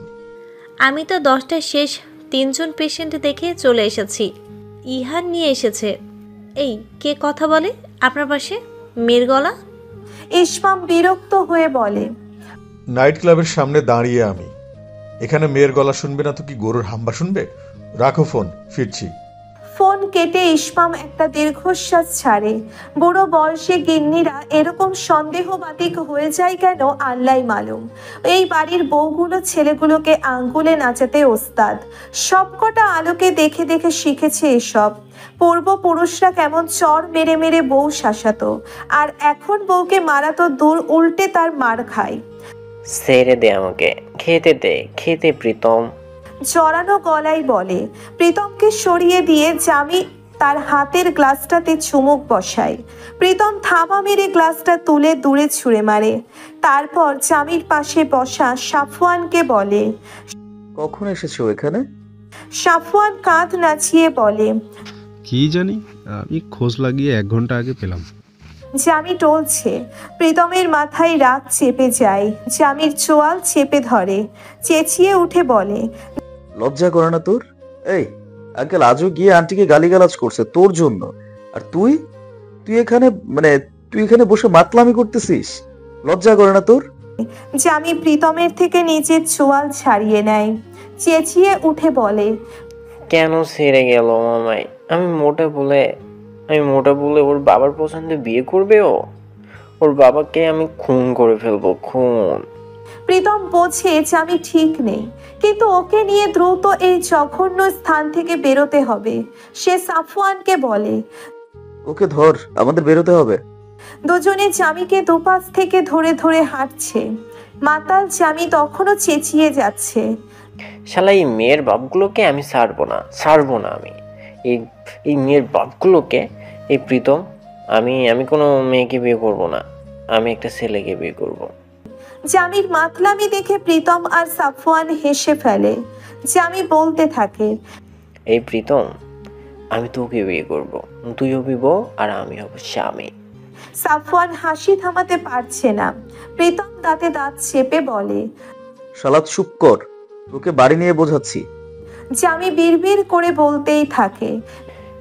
আমি তো 10টায় শেষ 3 জন পেশেন্ট দেখে চলে এসেছি। ইহান নিয়ে এসেছে। এই কে কথা বলে আপনার পাশে? মেয়ের গলা।
ইসমাম বিরক্ত হয়ে বলে,
নাইট ক্লাবের সামনে দাঁড়িয়ে আমি। এখানে মেয়ের গলা শুনবে না তো কি গরুর হাম্বা শুনবে? রাখো ফোন, ফিরছি।
ফোন কেটে ইসমাম একটা দীর্ঘশ্বাস ছাড়ে। বুড়ো বয়সে গিন্নিরা এরকম সন্দেহবাতিক হয়ে যায় কেন আল্লাহই মালুম। এই বাড়ির বউগুলো ছেলেগুলোকে আঙ্গুলে নাচাতে ওস্তাদ। সবকটা আলোকে দেখে দেখে শিখেছে এসব। পূর্বপুরুষরা কেমন চর মেরে মেরে বউ শাসাতো, আর এখন বউকে মারা তো দূর, উল্টে তার মার খায়।
ছেড়ে দে আমাকে, খেতে দে, খেতে প্রীতম।
জড়ানো গলায় বলে। প্রীতমকে সরিয়ে দিয়ে জামি তার হাতের গ্লাসটাতে চুমুক বসায়। প্রীতম থামা মেরে গ্লাসটা তুলে দূরে ছুঁড়ে মারে। তারপর জামির পাশে বসা সাফওয়ানকে বলে,
কখন এসেছো এখানে?
সাফওয়ান কাঁধ নাচিয়ে বলে,
কি জানি, আমি খোঁজ লাগিয়ে 1 ঘন্টা আগে পেলাম।
জামি টলছে। প্রীতমের মাথায় রাগ চেপে যায়। জামির চোয়াল চেপে ধরে, চেঁচিয়ে উঠে বলে,
লজ্জা করে না তোর? এই আঙ্কেল আজও গিয়ে আন্টিকে গালিগালাজ করছে তোর জন্য, আর তুই এখানে বসে মাতলামি করতেছিস? লজ্জা করে না তোর?
জামি প্রীতমের থেকে নিজের চোয়াল ছাড়িয়ে নেয়, চেঁচিয়ে উঠে বলে,
কেন ছেড়ে গেল মামাই? আমি মোটা বলে ওর বাবার পছন্দে বিয়ে করবে ও? ওর বাবাকে আমি খুন করে ফেলবো, খুন।
প্রীতম বোঝে জামি ঠিক নেই, কিন্তু ওকে নিয়ে দ্রুত এই জঘন্য স্থান থেকে বেরোতে হবে। সে সাফওয়ানকে বলে,
ওকে ধর, আমাদের বেরোতে হবে।
দুজনে জামিকে দুপাশ থেকে ধরে ধরে হাঁটছে। মাতাল জামি তখনও চেঁচিয়ে যাচ্ছে,
শালা এই মেয়ের বাপগুলোকে আমি ছাড়বো না আমি। এই মেয়ের বাপগুলোকে, এই প্রীতম, আমি কোনো মেয়েকে বিয়ে করব না, আমি একটা ছেলেকে বিয়ে করব।
জামির মাতলামি দেখে প্রীতম আর সাফওয়ান হেসে ফেলে। জামি বলতে থাকে,
এই প্রীতম, আমি তোকে বিয়ে করব, তুই হবি বউ আর আমি হব স্বামী।
সাফওয়ান হাসি থামাতে পারছে না। প্রীতম দাঁতে দাঁত চেপে বলে,
শালা চুপ কর, তোকে বাড়ি নিয়ে বোঝাচ্ছি।
জামি বিড়বিড় করে বলতেই থাকে,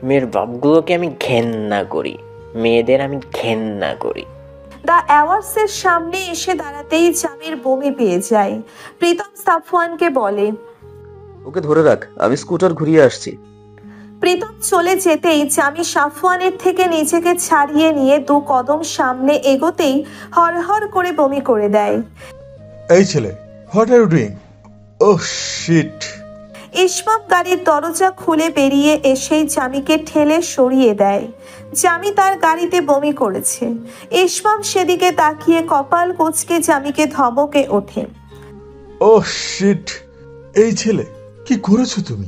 মেয়ের বাপগুলোকে আমি ঘেন্না করি, মেয়েদের আমি ঘেন্না করি।
দ্য অ্যাওয়ার্ডসের সামনে এসে দাঁড়াতেই জামির বমি পেয়ে যায়। প্রীতম সাফওয়ানকে বলে,
ওকে ধরে রাখ, আমি স্কুটার ঘুরিয়ে আসছি।
প্রীতম চলে যেতেই জামি সাফওয়ানের থেকে নিজেকে ছাড়িয়ে নিয়ে 2 কদম সামনে এগোতেই হরহর করে বমি করে দেয়।
এই ছেলে, what are you doing? Oh shit.
Ismam গাড়ির দরজা খুলে বেরিয়ে এসেই জামিকে ঠেলে সরিয়ে দেয়। জামি তার গাড়িতে বমি করেছে। ইসমাম সেদিকে তাকিয়ে কপাল কুঁচকে জামিকে ধমকে ওঠে,
ওহ শিট। এই ছেলে, কি করেছো তুমি?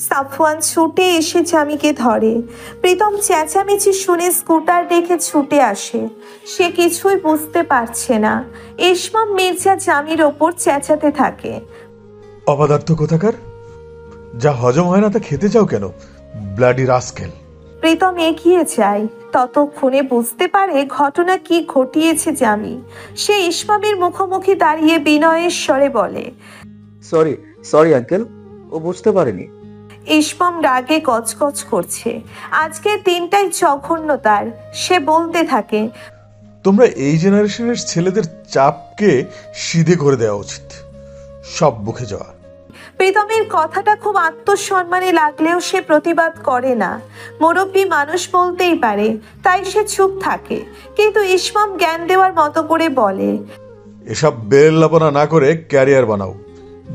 সাফওয়ান ছুটে এসে জামিকে ধরে। প্রীতম চেঁচামেচি শুনে স্কুটার রেখে ছুটে আসে। সে কিছুই বুঝতে পারছে না। ইসমাম মির্জা জামির ওপর চেঁচাতে থাকে,
অপদার্থ কোথাকার, যা হজম হয় না তা খেতে চাও কেন, ব্লাডি রাস্কেল।
প্রীতম এগিয়ে যায়। ততক্ষণে বুঝতে পারে ঘটনা কি ঘটিয়েছে জামি। সে ইসমামের মুখোমুখি দাঁড়িয়ে বিনয়ের স্বরে বলে,
সরি আঙ্কেল, ও বুঝতে পারেনি।
ইসমাম রাগে গজগজ করছে। আজকের দিনটাই জঘন্য তার। সে বলতে থাকে,
তোমরা এই জেনারেশনের ছেলেদের চাপকে সিধে করে দেওয়া উচিত, সব বুকে যাওয়া।
প্রীতমের কথাটা খুব আত্মসম্মানে লাগলেও সে প্রতিবাদ করে না। মুরব্বী মানুষ বলতেই পারে, তাই সে চুপ থাকে। কিন্তু ইসমাম জ্ঞান দেওয়ার মতো করে বলে,
এসব বেরেল্লাপনা না করে ক্যারিয়ার বানাও,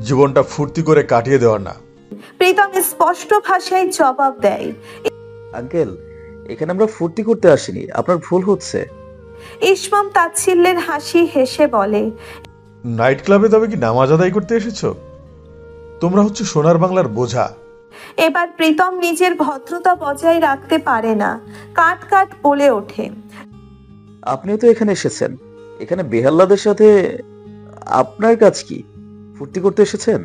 জীবনটা ফুর্তি করে কাটিয়ে দেওয়ার না।
প্রীতম স্পষ্ট ভাষায় জবাব দেয়,
আঙ্কেল, এখানে আমরা ফুর্তি করতে আসিনি, আপনার ভুল হচ্ছে।
ইসমাম তাচ্ছিল্যের হাসি হেসে বলে,
নাইট ক্লাবে তবে কি নামাজ আদায় করতে এসেছো? তোমরা হচ্ছে সোনার বাংলার বোঝা।
এবার প্রীতম নিজের ভদ্রতা বজায় রাখতে পারে না। কাট কাট বলে ওঠে,
আপনিও তো এখানে এসেছেন, এখানে বেহাল্লাদের সাথে আপনার কাজ কি? ফুর্তি করতে এসেছেন?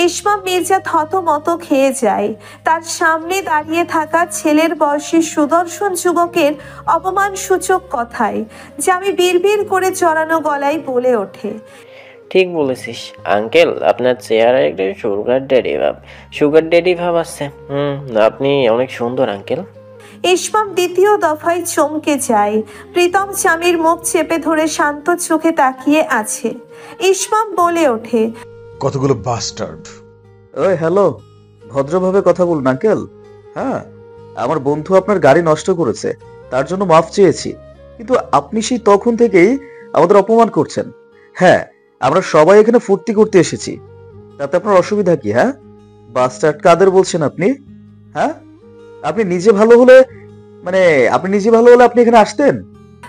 ইসমাম মির্জা থতমত খেয়ে যায়। তার সামনে দাঁড়িয়ে থাকা ছেলের বয়সী সুদর্শন যুবকের অপমানসূচক কথায় জামি বিড়বিড় করে চড়ানো গলায় বলে ওঠে,
ঠিক বলেছিস আঙ্কেল, আপনার চেহারায় একটা সুগার ড্যাডি ভাব আছে। আপনি অনেক সুন্দর আঙ্কেল।
ইসমাম দ্বিতীয় দফায় চমকে যায়। প্রীতম জামির মুখ চেপে ধরে শান্ত চোখে তাকিয়ে আছে। ইসমাম বলে ওঠে,
কতগুলো বাস্টার্ড।
ওই হ্যালো, ভদ্রভাবে কথা বলুন আঙ্কেল। হ্যাঁ, আমার বন্ধু আপনার গাড়ি নষ্ট করেছে, তার জন্য মাফ চেয়েছি, কিন্তু আপনি সেই তখন থেকেই আমাদের অপমান করছেন। হ্যাঁ, আমরা সবাই এখানে ফুর্তি করতে এসেছি, তাতে আপনার অসুবিধা কি? হ্যাঁ, বাস্টার্ড কাদের বলছেন আপনি? হ্যাঁ, আপনি নিজে ভালো হলে আপনি এখানে আসতেন?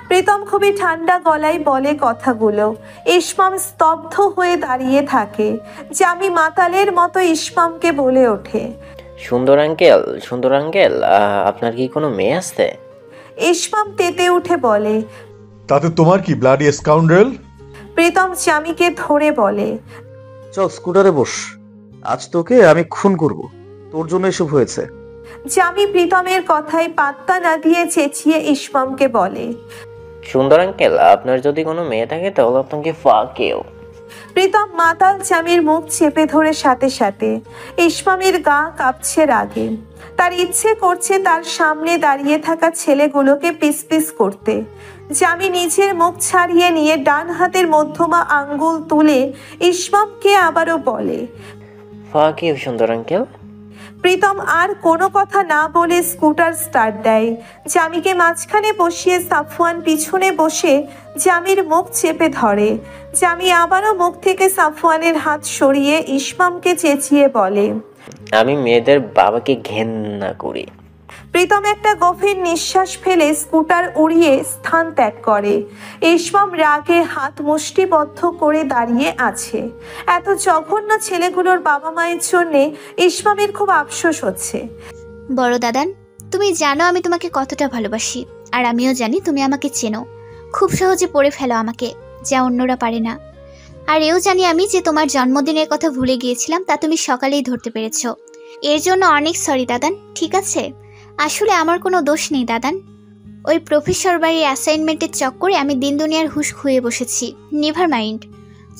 প্রীতম খুবই ঠান্ডা গলায় বলে কথাগুলো। ইসমাম স্তব্ধ হয়ে দাঁড়িয়ে থাকে। জামি মাতালের মতো ইসমামকে বলে ওঠে,
সুন্দর আঙ্কেল, আপনার কি কোনো মেয়ে আছে?
ইসমাম তেতে উঠে বলে,
তাতে তোমার কি ব্লাডি স্কাউন্ড্রেল?
প্রীতম জামিকে ধরে বলে,
চল স্কুটারে বস, আজ তোকে আমি খুন করব, তোর জন্য এসব হয়েছে।
জামি প্রীতমের কথায় পাত্তা না দিয়ে চেঁচিয়ে ইসমামকে বলে,
সুন্দর আঙ্কেল, আপনার যদি কোনো মেয়ে থাকে তাহলে আপনাকে ফাঁকেও।
প্রীতম মাতাল জামির মুখ চেপে ধরে সাথে সাথে। ইসমামের গা কাঁপছে রাগে। তার ইচ্ছে করছে তার সামনে দাঁড়িয়ে থাকা ছেলেগুলোকে পিস পিস করতে। জামি নিজের মুখ ছাড়িয়ে নিয়ে ডান হাতের মধ্যমা আঙ্গুল তুলে ইসমামকে আবারও বলে,
ফাঁকেও সুন্দর আঙ্কেল।
প্রীতম আর কোনো কথা না বলে স্কুটার স্টার্ট দেয়। জামিকে মাঝখানে বসিয়ে সাফওয়ান পিছনে বসে জামির মুখ চেপে ধরে। জামি আবারও মুখ থেকে সাফওয়ানের হাত সরিয়ে ইসমামকে চেঁচিয়ে বলে,
আমি মেয়েদের বাবাকে ঘেন্না করি।
প্রীতম একটা গভীর নিঃশ্বাস ফেলে স্কুটার উড়িয়ে স্থান ত্যাগ করে। ইসমাম রাগে হাত মুষ্টিবদ্ধ করে দাঁড়িয়ে আছে। এত জঘন্য ছেলেগুলোর বাবা মায়ের জন্যে ইসমামের খুব আফসোস হচ্ছে।
বড় দাদান, তুমি জানো আমি তোমাকে কতটা ভালোবাসি, আর আমিও জানি তুমি আমাকে চেনো। খুব সহজে পড়ে ফেলো আমাকে, যা অন্যরা পারে না। আর এও জানি আমি যে তোমার জন্মদিনের কথা ভুলে গিয়েছিলাম, তা তুমি সকালেই ধরতে পেরেছ। এর জন্য অনেক সরি দাদান, ঠিক আছে? আসলে আমার কোনো দোষ নেই দাদান। ওই প্রফেসর বাড়ির অ্যাসাইনমেন্টের চক্করে আমি দিন দুনিয়ার হুঁশ খুঁয়ে বসেছি। নেভার মাইন্ড,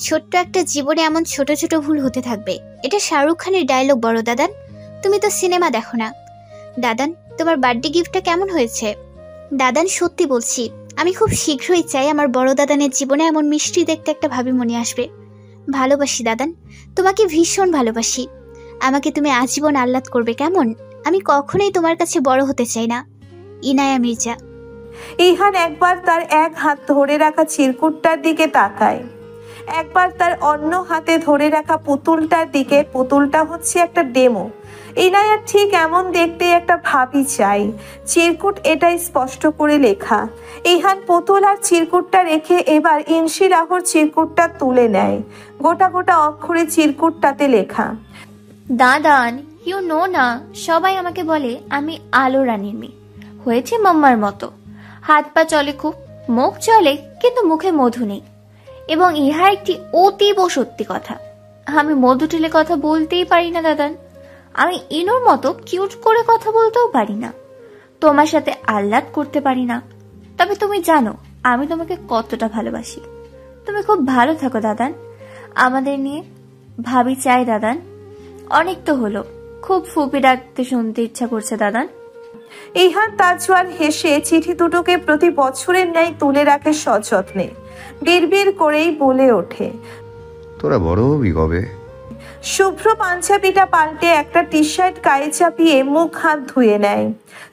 ছোট্ট একটা জীবনে এমন ছোট ছোট ভুল হতে থাকবে। এটা শাহরুখ খানের ডায়লগ বড় দাদান, তুমি তো সিনেমা দেখো না। দাদান, তোমার বার্থডে গিফটটা কেমন হয়েছে? দাদান, সত্যি বলছি, আমি খুব শীঘ্রই চাই আমার বড় দাদানের জীবনে এমন মিষ্টি দেখতে একটা ভাবিমণি আসবে। ভালোবাসি দাদান, তোমাকে ভীষণ ভালোবাসি। আমাকে তুমি আজীবন আহ্লাদ করবে কেমন? আমি কখনোই তোমার কাছে বড় হতে চাই না। ইনায়া মির্জা।
ইহান একবার তার এক হাত ধরে রাখা চিরকুটটার দিকে তাকায়, একবার তার অন্য হাতে ধরে রাখা পুতুলটার দিকে। পুতুলটা হচ্ছে একটা ডেমো। ইনায়ার ঠিক এমন দেখতে একটা ভাবি চাই। চিরকুট এটাই স্পষ্ট করে লেখা। ইহান পুতুল আর চিরকুটটা রেখে এবার ইনশিরাহর চিরকুটটা তুলে নেয়। গোটা গোটা অক্ষরে চিরকুটটাতে লেখা,
দাদান, ইউ নো না, সবাই আমাকে বলে আমি আলো রানীর মেয়ে, হয়েছে মাম্মার মতো। হাত পা চলে খুব, মুখ চলে কিন্তু মুখে মধু নেই। এবং ইহা একটি অতীব সত্যি কথা, আমি মধু ঠেলে কথা বলতেই পারি না দাদান। আমি ইনোর মতো কিউট করে কথা বলতেও পারি না, তোমার সাথে আহ্লাদ করতে পারি না। তবে তুমি জানো আমি তোমাকে কতটা ভালোবাসি। তুমি খুব ভালো থাকো দাদান, আমাদের নিয়ে ভাবি চাই দাদান। অনেক তো হলো, খুব ফুপি ডাকতে শুনতে ইচ্ছা করছে দাদান।
ইহান তাজওয়াল হেসে চিঠি দুটোকে প্রতি বছরের ন্যায় তুলে রাখে সযত্নে। বিড়বিড় করেই বলে ওঠে,
তোরা বড় হবি কবে?
শুভ্র পাঞ্জাবিটা পাল্টে একটা টি শার্ট গায়ে চাপিয়ে মুখ হাত ধুয়ে নেয়।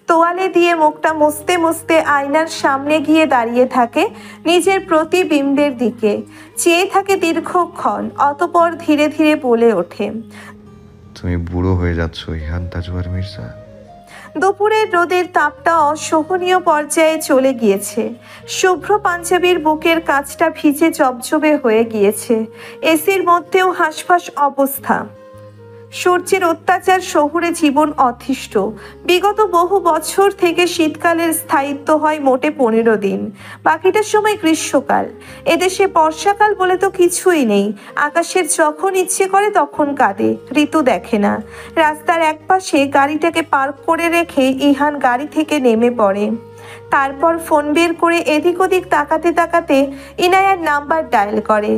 তোয়ালে দিয়ে মুখটা মুছতে মুছতে আয়নার সামনে গিয়ে দাঁড়িয়ে থাকে নিজের প্রতিবিম্বের দিকে। চেয়ে থাকে দীর্ঘক্ষণ, অতঃপর ধীরে ধীরে বলে ওঠে,
তুমি বুড়ো হয়ে যাচ্ছ ইহান তাজওয়ার মির্জা।
দুপুরের রোদের তাপটা অসহনীয় পর্যায়ে চলে গিয়েছে। শুভ্র পাঞ্জাবির বুকের কাছটা ভিজে জবজবে হয়ে গিয়েছে। এসির মধ্যেও হাঁসফাঁস অবস্থা। সূর্যের অত্যাচার শহুরে জীবন অতিষ্ঠ। বিগত বহু বছর থেকে শীতকালের স্থায়িত্ব হয় মোটে 15 দিন, বাকিটার সময় গ্রীষ্মকাল। এদেশে বর্ষাকাল বলে তো কিছুই নেই। আকাশের যখন ইচ্ছে করে তখন কাঁদে, ঋতু দেখে না। রাস্তার একপাশে গাড়িটাকে পার্ক করে রেখে ইহান গাড়ি থেকে নেমে পড়ে। তারপর ফোন বের করে এদিক ওদিক তাকাতে তাকাতে ইনায়ার নাম্বার ডায়াল করে।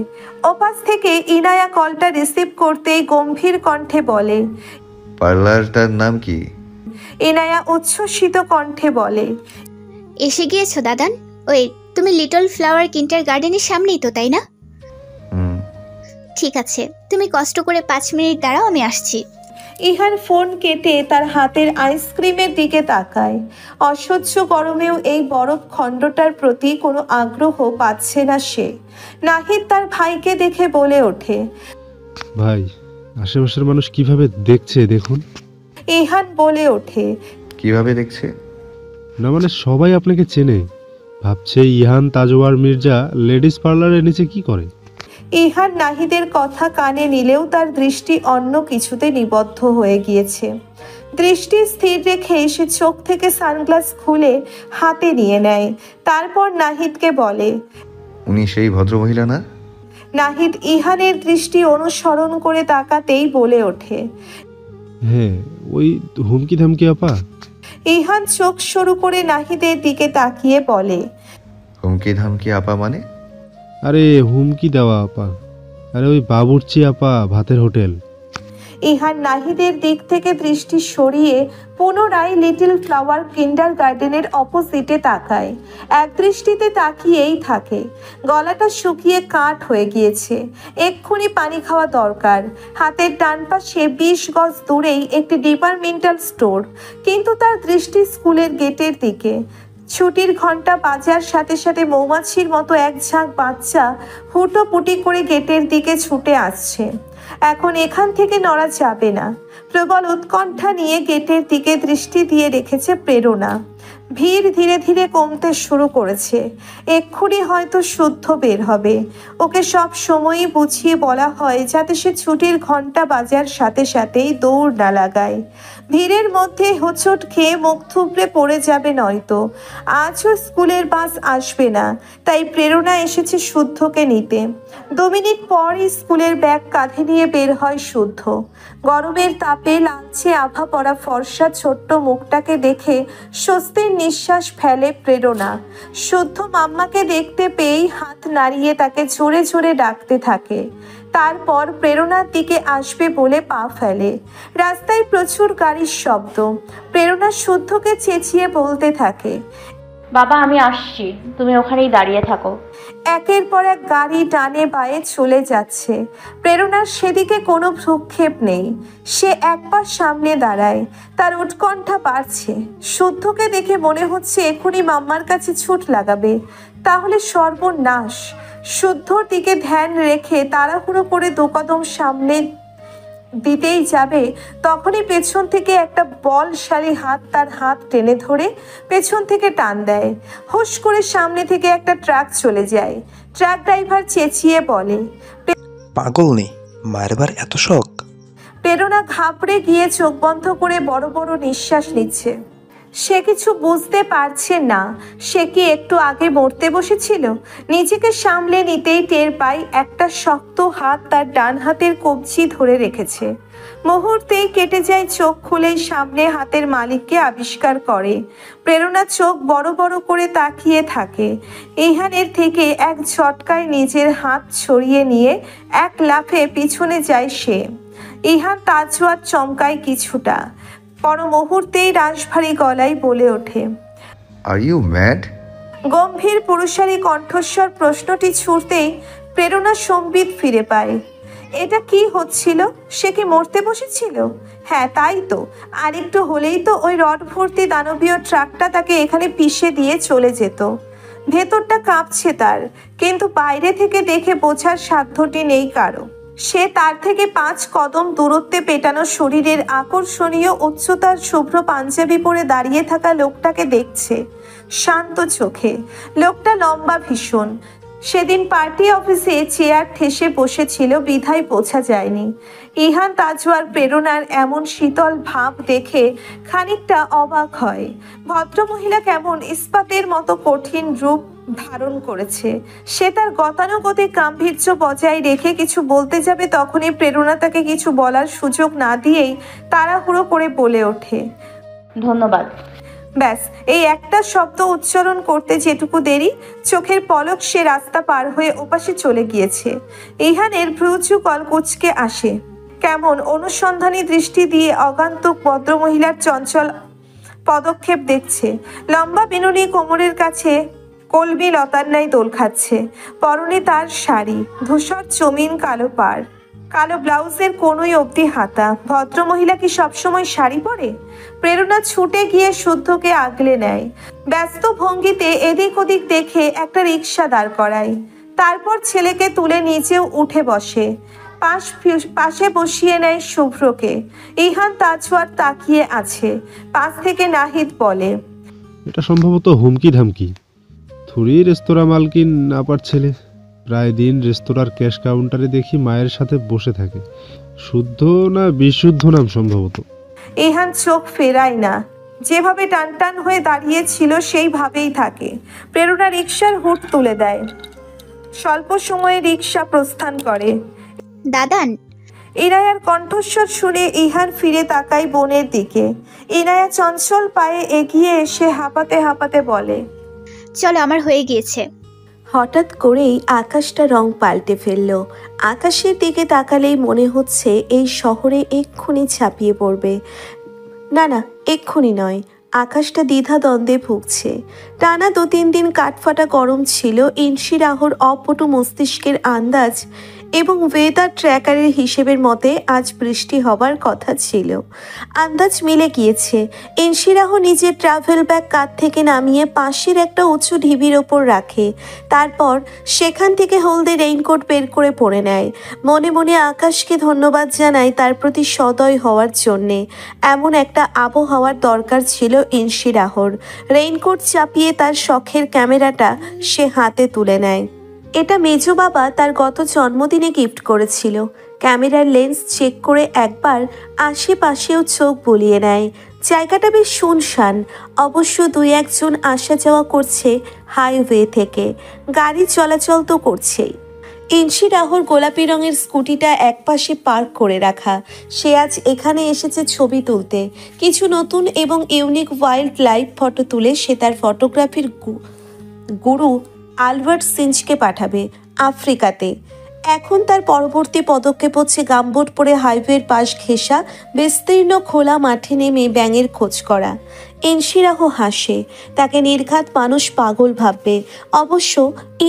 ওপাশ থেকে ইনায়া কলটা রিসিভ করতেই গম্ভীর কণ্ঠে বলে,
পার্লারটার নাম কি?
ইনায়া উচ্ছ্বসিত কণ্ঠে বলে,
এসে গিয়েছো দাদান। ওই তুমি লিটল ফ্লাওয়ার কিন্টার গার্ডেনের সামনেই তো, তাই না? ঠিক আছে, তুমি কষ্ট করে 5 মিনিট দাঁড়াও, আমি আসছি।
ইহান ফোন কেটে তার হাতের আইসক্রিমের দিকে তাকায়। অসহ্য গরমেও এই বরফ খণ্ডটার প্রতি কোনো আগ্রহ পাচ্ছে না সে। নাহিদ তার ভাইকে দেখে বলে ওঠে,
ভাই, আশেপাশের মানুষ কিভাবে দেখছে দেখুন।
ইহান বলে ওঠে,
কিভাবে দেখছে?
না মানে সবাই আপনাকে চেনে, ভাবছে ইহান তাজওয়ার মির্জা লেডিস পার্লারের নিচে কি করে।
ইহান নাহিদের কথা কানে নিলেও তার দৃষ্টি অন্য কিছুতে নিবদ্ধ হয়ে গিয়েছে। দৃষ্টি স্থির রেখে সে চোখ থেকে সানগ্লাস খুলে হাতে নিয়ে নেয়। তারপর নাহিদকে বলে,
উনি সেই ভদ্রমহিলা না?
নাহিদ ইহানের দৃষ্টি অনুসরণ করে তাকাতেই বলে ওঠে,
হ্যাঁ, ওই হুমকি ধামকি আপা।
ইহান চোখ শুরু করে নাহিদের দিকে তাকিয়ে বলে,
হুমকি ধামকি আপা মানে?
আরে হুমকি দেওয়া আপা, আরে ওই বাবুর্চি আপা, ভাতের হোটেল।
ইহান নাহিদের দিক থেকে দৃষ্টি সরিয়ে পুনরায় লিটল ফ্লাওয়ার কিন্ডার গার্ডেনের অপোজিটে তাকায়। এক দৃষ্টিতে তাকিয়েই থাকে। গলাটা শুকিয়ে কাঠ হয়ে গিয়েছে, এক্ষুনি পানি খাওয়া দরকার। হাতের ডান পাশে 20 গজ দূরেই একটি ডিপার্টমেন্টাল স্টোর, কিন্তু তার দৃষ্টি স্কুলের গেটের দিকে। ছুটির ঘন্টা বাজার সাথে সাথে মৌমাছির মতো এক ঝাঁক বাচ্চা হুটোপুটি করে গেটের দিকে ছুটে আসছে। এখন এখান থেকে নড়া যাবে না। প্রবল উৎকণ্ঠা নিয়ে গেটের দিকে দৃষ্টি দিয়ে রেখেছে প্রেরণা। ভিড় ধীরে ধীরে কমতে শুরু করেছে। এক্ষুনি হয়তো শুদ্ধ বের হবে। ওকে সব সময়ই বুঝিয়ে বলা হয় যাতে সে ছুটির ঘন্টা বাজার সাথে সাথেই দৌড় না লাগায়। ভিড়ের মধ্যে হোঁচট খেয়ে মুখ থুবড়ে পড়ে যাবে নয়তো। আজও স্কুলের বাস আসবে না, তাই প্রেরণা এসেছে শুদ্ধকে নিতে। 2 মিনিট পরই স্কুলের ব্যাগ কাঁধে নিয়ে বের হয় শুদ্ধ। গরমের তাপে লালচে আভা পড়া ফর্সা ছোট্ট মুখটাকে দেখে স্বস্তির নিঃশ্বাস ফেলে প্রেরণা। শুদ্ধ মাম্মাকে দেখতে পেয়েই হাত নাড়িয়ে তাকে জোরে জোরে ডাকতে থাকে। তারপর প্রেরণার দিকে আসবে বলে পা ফেলে। রাস্তায় প্রচুর গাড়ির শব্দ। প্রেরণা শুদ্ধকে চেঁচিয়ে বলতে থাকে,
বাবা আমি আসছি, তুমি ওখানেই দাঁড়িয়ে থাকো।
একের পর এক গাড়ি ডানে বাঁয়ে চলে যাচ্ছে। প্রেরণার সেদিকে কোনো ভ্রুক্ষেপ নেই। সে এক পা সামনে দাঁড়ায়। তার উৎকণ্ঠা বাড়ছে। শুদ্ধকে দেখে মনে হচ্ছে এখনই মাম্মার কাছে ছুট লাগাবে, তাহলে সর্বনাশ। শুদ্ধর দিকে ধ্যান রেখে তাড়াহুড়ো করে 2 কদম সামনে দিতেই যাবে, তখনই পেছন থেকে একটা বলশালী হাত তার হাত টেনে ধরে পেছন থেকে টান দেয়। হুশ করে সামনে থেকে একটা ট্রাক চলে যায়। ট্রাক ড্রাইভার চেঁচিয়ে বলে,
পাগল নেই, মারবার এত শখ?
প্রেরণা ঘাবড়ে গিয়ে চোখ বন্ধ করে বড় বড় নিঃশ্বাস নিচ্ছে। সে কিছু বুঝতে পারছে না। সে কি একটু আগে মরতে বসেছিল? নিজেকে সামলে নিতেই টের পায় একটা শক্ত হাত তার ডান হাতের কবজি ধরে রেখেছে। মুহূর্তেই কেটে যায়। চোখ খুলেই সামনে হাতের মালিককে আবিষ্কার করে। প্রেরণা চোখ বড় বড় করে তাকিয়ে থাকে। ইহানের থেকে এক ঝটকায় নিজের হাত ছড়িয়ে নিয়ে এক লাফে পিছনে যায় সে। ইহান তাজওয়ার চমকায় কিছুটা। পর মুহূর্তেই রাশভারী গলায় বলে ওঠে,
আর ইউ ম্যাড?
গম্ভীর পুরুষালী কণ্ঠস্বর প্রশ্নটি ছুড়তেই প্রেরণা সম্বিত ফিরে পায়। এটা কি হচ্ছিল? সে কি মরতে বসেছিল? হ্যাঁ তাই তো। আর একটু হলেই তো ওই রড ভর্তি দানবীয় ট্রাকটা তাকে এখানে পিষে দিয়ে চলে যেত। ভেতরটা কাঁপছে তার, কিন্তু বাইরে থেকে দেখে বোঝার সাধ্যটি নেই কারো। সে তার থেকে 5 কদম দূরত্বে পেটানো শরীরের আকর্ষণীয় উচ্চতার শুভ্র পাঞ্জাবি পরে দাঁড়িয়ে থাকা লোকটাকে দেখছে শান্ত চোখে। লোকটা লম্বা ভীষণ। সেদিন পার্টি অফিসে চেয়ার ঠেসে বসেছিল বিধায় বোঝা যায়নি। ইহান তাজওয়ার প্রেরণার এমন শীতল ভাব দেখে খানিকটা অবাক হয়। ভদ্রমহিলা কেমন ইস্পাতের মতো কঠিন রূপ ধারণ করেছে। সে তার গতানুগতিক গাম্ভীর্য বজায় রেখে কিছু বলতে যাবে, তখনই প্রেরণা তাকে কিছু বলার সুযোগ না দিয়েই তাড়াহুড়ো করে বলে ওঠে,
ধন্যবাদ।
ব্যাস এই একটা শব্দ উচ্চারণ করতে যেটুকু দেরি, চোখের পলক সে রাস্তা পার হয়ে ওপাশে চলে গিয়েছে। ইহানের ভ্রুযুগল কুঁচকে আসে। কেমন অনুসন্ধানী দৃষ্টি দিয়ে অগান্তুক ভদ্রমহিলার চঞ্চল পদক্ষেপ দেখছে। লম্বা বিনুনি কোমরের কাছে কলবি লতার ন্যায় দোল খাচ্ছে। পরনে তার শাড়ি, ধূসর চমিন কালো পাড়, কালো ব্লাউজের কোনোই অবধি হাতা। ভদ্রমহিলা কি সবসময় শাড়ি পরে? প্রেরণা ছুটে গিয়ে শুদ্ধকে আগলে নেয়। ব্যস্ত ভঙ্গিতে এদিক ওদিক দেখে একটা রিক্সা দাঁড় করায়। তারপর ছেলেকে তুলে নিচেও উঠে বসে। পাশে বসিয়ে নেয় শুভ্রকে। ইহান তাজওয়ার তাকিয়ে আছে। পাশ থেকে নাহিদ বলে,
এটা সম্ভবত হুমকি ধামকি। থুরি রেস্তোরাঁ মালকিন আপার ছেলে। প্রায় দিন রেস্তোরাঁর ক্যাশ কাউন্টারে দেখি মায়ের সাথে বসে থাকে। শুদ্ধ না বিশুদ্ধ নাম সম্ভবত।
ইহান চোখ ফেরায় না। যেভাবে টান টান হয়ে দাঁড়িয়ে ছিল সেইভাবেই থাকে। প্রেরণা রিক্সার হুড তুলে দেয়। স্বল্প সময়ে রিক্সা প্রস্থান করে।
দাদান।
ইনায়ার কণ্ঠস্বর শুনে ইহান ফিরে তাকায় বোনের দিকে। ইনায়া চঞ্চল পায়ে এগিয়ে এসে হাঁপাতে হাঁপাতে বলে,
চলো, আমার হয়ে গিয়েছে।
হঠাৎ করেই আকাশটা রং পাল্টে ফেলল। আকাশের দিকে তাকালেই মনে হচ্ছে এই শহরে এক্ষুনি ছাপিয়ে পড়বে। না না, এক্ষুনি নয়। আকাশটা দ্বিধা দ্বন্দ্বে ভুগছে। টানা 2-3 দিন কাঠফাটা গরম ছিল। ইনশিরাহর অপটু মস্তিষ্কের আন্দাজ এবং ওয়েদার ট্র্যাকারের হিসেবের মতে আজ বৃষ্টি হবার কথা ছিল। আন্দাজ মিলে গিয়েছে। ইনশিরাহ নিজের ট্রাভেল ব্যাগ কাঁধ থেকে নামিয়ে পাশের একটা উঁচু ঢিবির ওপর রাখে। তারপর সেখান থেকে হলদে রেইনকোট বের করে পরে নেয়। মনে মনে আকাশকে ধন্যবাদ জানায় তার প্রতি সদয় হওয়ার জন্যে। এমন একটা আবহাওয়ার দরকার ছিল ইনশিরাহর। রেইনকোট চাপিয়ে তার শখের ক্যামেরাটা সে হাতে তুলে নেয়। এটা মেজো বাবা তার গত জন্মদিনে গিফট করেছিল। ক্যামেরার লেন্স চেক করে একবার আশেপাশেও চোখ বুলিয়ে নেয়। জায়গাটা বেশ শুনশান। অবশ্য 2-1 জন আসা যাওয়া করছে হাইওয়ে থেকে। গাড়ি চলাচল তো করছেই। ইনশিরাহর গোলাপি রঙের স্কুটিটা একপাশে পার্ক করে রাখা। সে আজ এখানে এসেছে ছবি তুলতে। কিছু নতুন এবং ইউনিক ওয়াইল্ড লাইফ ফটো তুলে সে তার ফটোগ্রাফির গুরু আলবার্ট সিঞ্চকে পাঠাবে আফ্রিকাতে। এখন তার পরবর্তী পদক্ষেপ হচ্ছে গামবোট পরে হাইওয়ের পাশ ঘেঁষা বিস্তীর্ণ খোলা মাঠে নেমে ব্যাঙের খোঁজ করা। ইনশিরাহ হাসে। তাকে নির্ঘাত মানুষ পাগল ভাববে। অবশ্য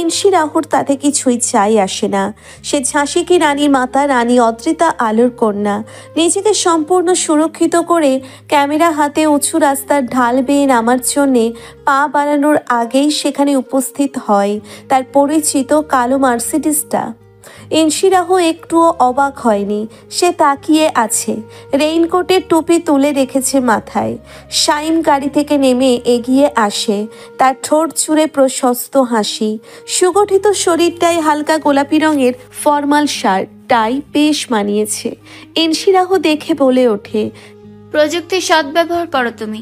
ইনশিরাহর তাতে কিছুই চাই আসে না। সে ঝাঁসি কি রানীর মাতা, রানী অদ্রিতা আলোর কন্যা। নিজেকে সম্পূর্ণ সুরক্ষিত করে ক্যামেরা হাতে উঁচু রাস্তার ঢাল বেয়ে নামার জন্যে পা বাড়ানোর আগেই সেখানে উপস্থিত হয় তার পরিচিত কালো মার্সিডিসটা। ইনশিরাহ একটুও অবাক হয়নি। সে তাকিয়ে আছে। রেইনকোটের টুপি তুলে রেখেছে মাথায়। শাইম গাড়ি থেকে নেমে এগিয়ে আসে। তার ঠোঁট জুড়ে প্রশস্ত হাসি। সুগঠিত শরীরটায় হালকা গোলাপি রঙের ফর্মাল শার্ট, টাই বেশ মানিয়েছে। ইনশিরাহ দেখে বলে ওঠে,
প্রযুক্তির সদ্ব্যবহার করো তুমি।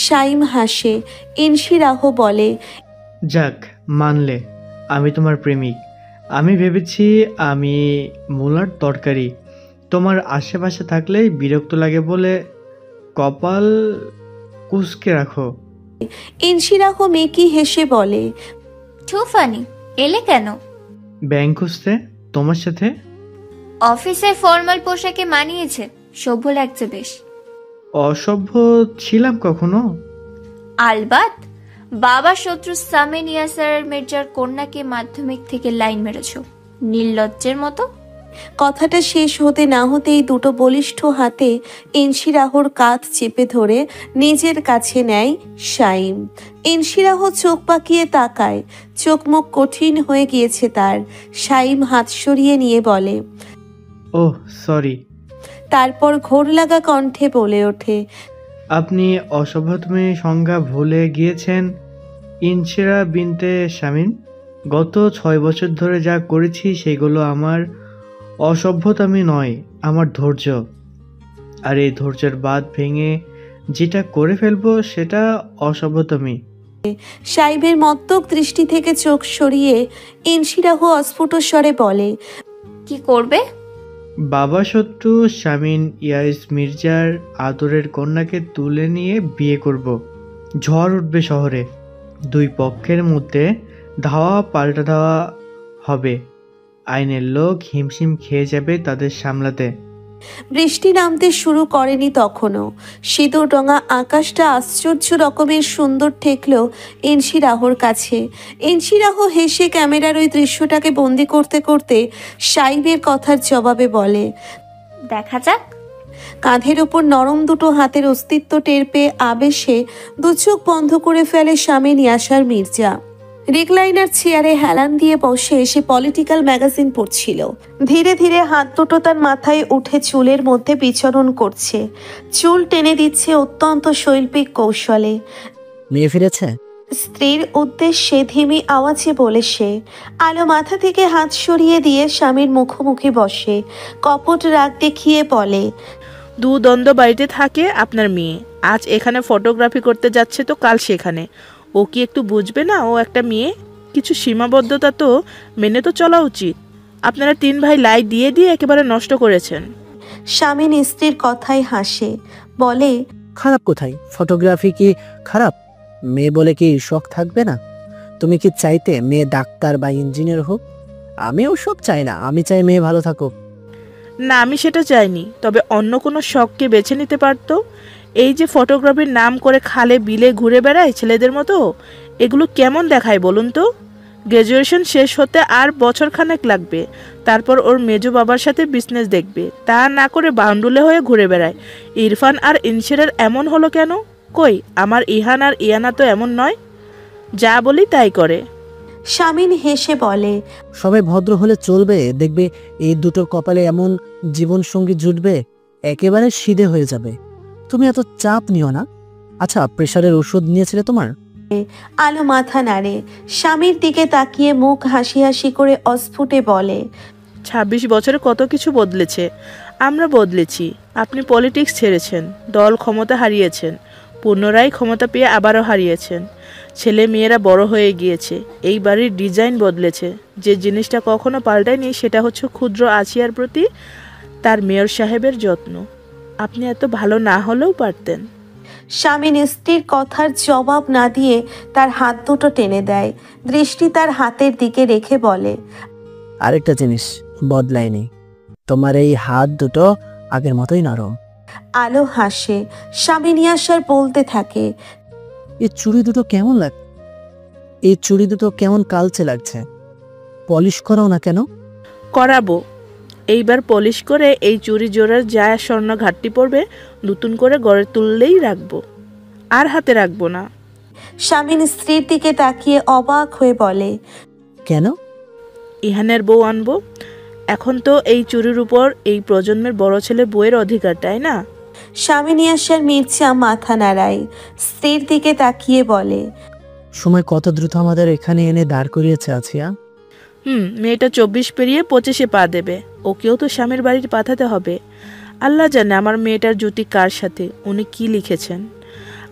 শাইম হাসে। ইনশিরাহ বলে,
যাক, মানলে আমি তোমার প্রেমিক। আমি ভেবেছি আমি মূলার তরকারি। তোমার আশেপাশে থাকলেই বিরক্ত লাগে বলে কপাল কুঁচকে রাখো।
ইনশিরাহ মেকি হেসে বলে,
টু ফানি। এলে কেন?
ব্যাংক খুঁজতে তোমার সাথে।
অফিসে ফর্মাল পোশাকে মানিয়েছে, সভ্য লাগছে বেশ।
অসভ্য ছিলাম কখনো?
আলবাত। বাবা শত্রু সামেন ইয়াসার মির্জার কন্যাকে মাধ্যমিক থেকে লাইন মেরেছ, নির্লজ্জের মতো।
কথাটা শেষ হতে না হতেই দুটো বলিষ্ঠ হাতে ইনশিরাহর কাঁধ চেপে ধরে নিজের কাছে নেয় শাইম। ইনশিরাহ চোখ পাকিয়ে তাকায়। চোখ মুখ কঠিন হয়ে গিয়েছে তার। শাইম হাত সরিয়ে নিয়ে বলে,
ওহ সরি।
তারপর ঘোর লাগা কণ্ঠে বলে ওঠে,
আপনি অসভ্যতমী সংজ্ঞা ভুলে গিয়েছেন ইনশিরা বিনতে শামিম। গত 6 বছর ধরে যা করেছি সেগুলো আমার অসভ্যতামি নয়, আমার ধৈর্য। আর এই ধৈর্যের বাঁধ ভেঙে যেটা করে ফেলবো সেটা অসভ্যতামি।
সাইবের মত্তক দৃষ্টি থেকে চোখ সরিয়ে ইনশিরাহ অস্ফুট স্বরে বলে,
কি করবে?
বাবা শত্রু শামিন ইয়াইস মির্জার আদরের কন্যাকে তুলে নিয়ে বিয়ে করব। ঝড় উঠবে শহরে। 2 পক্ষের মধ্যে ধাওয়া পাল্টা ধাওয়া হবে। আইনের লোক হিমশিম খেয়ে যাবে তাদের সামলাতে।
বৃষ্টি নামতে শুরু করেনি তখনও। সিঁদুর রঙা আকাশটা আশ্চর্য রকমের সুন্দর ঠেকলো ইনশিরাহর কাছে। ইনশিরাহ হেসে ক্যামেরার ওই দৃশ্যটাকে বন্দি করতে করতে সাইবের কথার জবাবে বলে,
দেখা যাক।
কাঁধের ওপর নরম দুটো হাতের অস্তিত্ব টের পেয়ে আবেশে দু চোখ বন্ধ করে ফেলে স্বামী নিয়াসার মির্জা। রিক্লাইনার চেয়ারে হেলান দিয়ে বসে সে পলিটিক্যাল ম্যাগাজিন পড়ছিল। ধীরে ধীরে হাত দুটো তার মাথায় উঠে চুলের মধ্যে বিচরণ করছে, চুল টেনে দিচ্ছে অত্যন্ত শৈল্পিক কৌশলে।
মেয়ে ফিরেছে?
স্ত্রীর উদ্দেশ্যে ধিমি আওয়াজে বলে সে। আলো মাথা থেকে হাত সরিয়ে দিয়ে স্বামীর মুখোমুখি বসে, কপট রাগ দেখিয়ে বলে,
দ্বন্দ্ব বাড়িতে থাকে আপনার মেয়ে, আজ এখানে ফটোগ্রাফি করতে যাচ্ছে তো কাল সেখানে। ও কি একটু বুঝবে না ও একটা মেয়ে? কিছু সীমাবদ্ধতা তো মেনে তো চলা উচিত। আপনারা 3 ভাই লাই দিয়ে দিয়ে একেবারে নষ্ট করেছেন।
স্বামী স্ত্রীর কথায় হাসে, বলে,
খারাপ কোথায়? ফটোগ্রাফি কি খারাপ? মেয়ে বলে কি শখ থাকবে না? তুমি কি চাইতে মেয়ে ডাক্তার বা ইঞ্জিনিয়ার হোক? আমি ওসব চাই না, আমি চাই মেয়ে ভালো থাকুক।
না, আমি সেটা চাইনি, তবে অন্য কোনো শখকে বেছে নিতে পারতো। এই যে ফটোগ্রাফির নাম করে খালে বিলে ঘুরে বেড়ায় ছেলেদের মতো, এগুলো কেমন দেখায় বলুন তো? গ্র্যাজুয়েশন শেষ হতে আর বছরখানেক লাগবে, তারপর ওর মেজো বাবার সাথে বিজনেস দেখবে, তা না করে বাউন্ডুলে হয়ে ঘুরে বেড়ায়। ইরফান আর ইনশিরার এমন হলো কেন? কই আমার ইহান আর ইয়ানা তো এমন নয়, যা বলি তাই করে।
স্বামীন হেসে বলে,
সবাই ভদ্র হলে চলবে, দেখবে এই দুটোর কপালে এমন জীবন সঙ্গী জুটবে একেবারে সিধে হয়ে যাবে। তুমি এত চাপ নিও না। আচ্ছা, প্রেশারের ওষুধ নিয়েছিলে তোমার?
আলো মাথা নাড়ে, স্বামীর দিকে তাকিয়ে মুখ হাসি হাসি করে অস্ফুটে বলে,
26 বছরে কত কিছু বদলেছে, আমরা বদলেছি। আপনি পলিটিক্স ছেড়েছেন, দল ক্ষমতা হারিয়েছেন, পুনরায় ক্ষমতা পেয়ে আবারও হারিয়েছেন। ছেলে মেয়েরা বড় হয়ে গিয়েছে, এই বাড়ির ডিজাইন বদলেছে। যে জিনিসটা কখনো পাল্টায়নি সেটা হচ্ছে ক্ষুদ্র আসিয়ার প্রতি তার মেয়র সাহেবের যত্ন। আপনি এত ভালো না হলেও পারতেন।
স্বামী স্ত্রীর কথার জবাব না দিয়ে তার হাত দুটো টেনে দেয়, দৃষ্টি তার হাতের দিকে রেখে বলে,
আরেকটা জিনিস বদলায়নি, তোমার এই হাত দুটো আগের মতোই নরম।
আলো হাসে, স্বামী নিয়াসার বলতে থাকে,
এই চুড়ি দুটো কেমন লাগে? এই চুড়ি দুটো কেমন কালচে লাগছে, পলিশ করাও না কেন?
করাবো, এইবার পলিশ করে এই চুড়ি জোড়ার যা স্বর্ণ ঘাটতি পড়বে নতুন করে গড়ে তুললেই রাখবো, আর হাতে রাখবো না।
স্বামী স্ত্রীর দিকে তাকিয়ে অবাক হয়ে বলে,
কেন?
ইহানের বউ আনবো। এখন তো এই চুরির উপর এই প্রজন্মের বড় ছেলে বউয়ের অধিকার, তাই না?
স্বামী নিয়াসার মির্জা মাথা নাড়ায়, স্ত্রীর দিকে তাকিয়ে বলে,
সময় কত দ্রুত আমাদের এখানে এনে দাঁড় করিয়েছে আছিয়া।
মেয়েটা 24 পেরিয়ে 25-এ পা দেবে, ওকেও তো স্বামীর বাড়ির পাঠাতে হবে। আল্লাহ জানে আমার মেয়েটার জুটি কার সাথে, উনি কি লিখেছেন।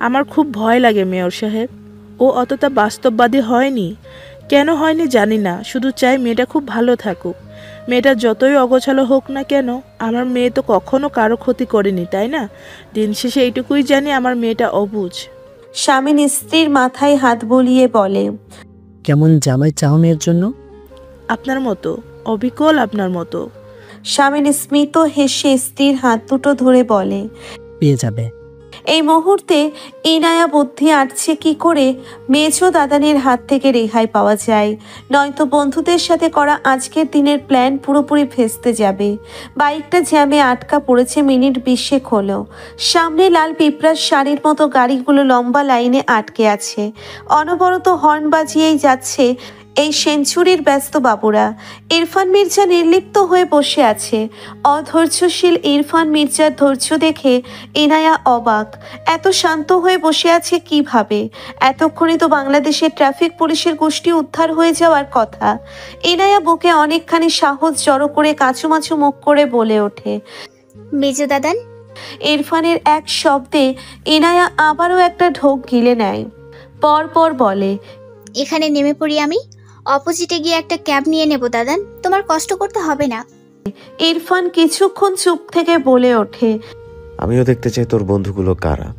আমার খুব ভয় লাগে মেয়র সাহেব, ও অতটা বাস্তববাদী হয়নি। কেন হয়নি জানি না, শুধু চাই মেয়েটা খুব ভালো থাকুক। মেয়েটা যতই অগোছালো হোক না কেন, আমার মেয়ে তো কখনো কারো ক্ষতি করেনি, তাই না? দিন শেষে এইটুকুই জানি, আমার মেয়েটা অবুঝ।
স্বামী স্ত্রীর মাথায় হাত বুলিয়ে বলে,
কেমন জামাই চাও মেয়ের জন্য?
আপনার মতো, অবিকল আপনার মতো।
স্বামী স্মিত হেসে স্ত্রীর হাত দুটো ধরে বলে,
পেয়ে যাবে।
এই মুহূর্তে ইনায়া বুদ্ধি আটছে কি করে মেজো দাদানের হাত থেকে রেহাই পাওয়া যায়, নয়তো বন্ধুদের সাথে করা আজকের দিনের প্ল্যান পুরোপুরি ভেস্তে যাবে। বাইকটা জ্যামে আটকা পড়েছে, মিনিট 20 হলো। সামনে লাল পিঁপড়ার শাড়ির মতো গাড়িগুলো লম্বা লাইনে আটকে আছে, অনবরত হর্ন বাজিয়েই যাচ্ছে এই সেঞ্চুরির ব্যস্ত বাবুরা। ইরফান মির্জা নির্লিপ্ত হয়ে বসে আছে। অধৈর্যশীল ইরফান মির্জার ধৈর্য দেখে ইনায়া অবাক, এত শান্ত হয়ে বসে আছে কিভাবে? এতক্ষণে তো বাংলাদেশের ট্রাফিক পুলিশের গোষ্ঠী উদ্ধার হয়ে যাওয়ার কথা। ইনায়া বুকে অনেকখানি সাহস জড়ো করে কাঁচুমাচু মুখ করে বলে ওঠে,
মেজো দাদান।
ইরফানের এক শব্দে ইনায়া আবারও একটা ঢোক গিলে নেয়, পরপর বলে,
এখানে নেমে পড়ি আমি, অপোজিটে গিয়ে একটা ক্যাব নিয়ে নেব দাদান, তোমার কষ্ট করতে হবে না।
ইরফান কিছুক্ষণ চুপ থেকে বলে ওঠে,
আমিও দেখতে চাই তোর বন্ধুগুলো কারা,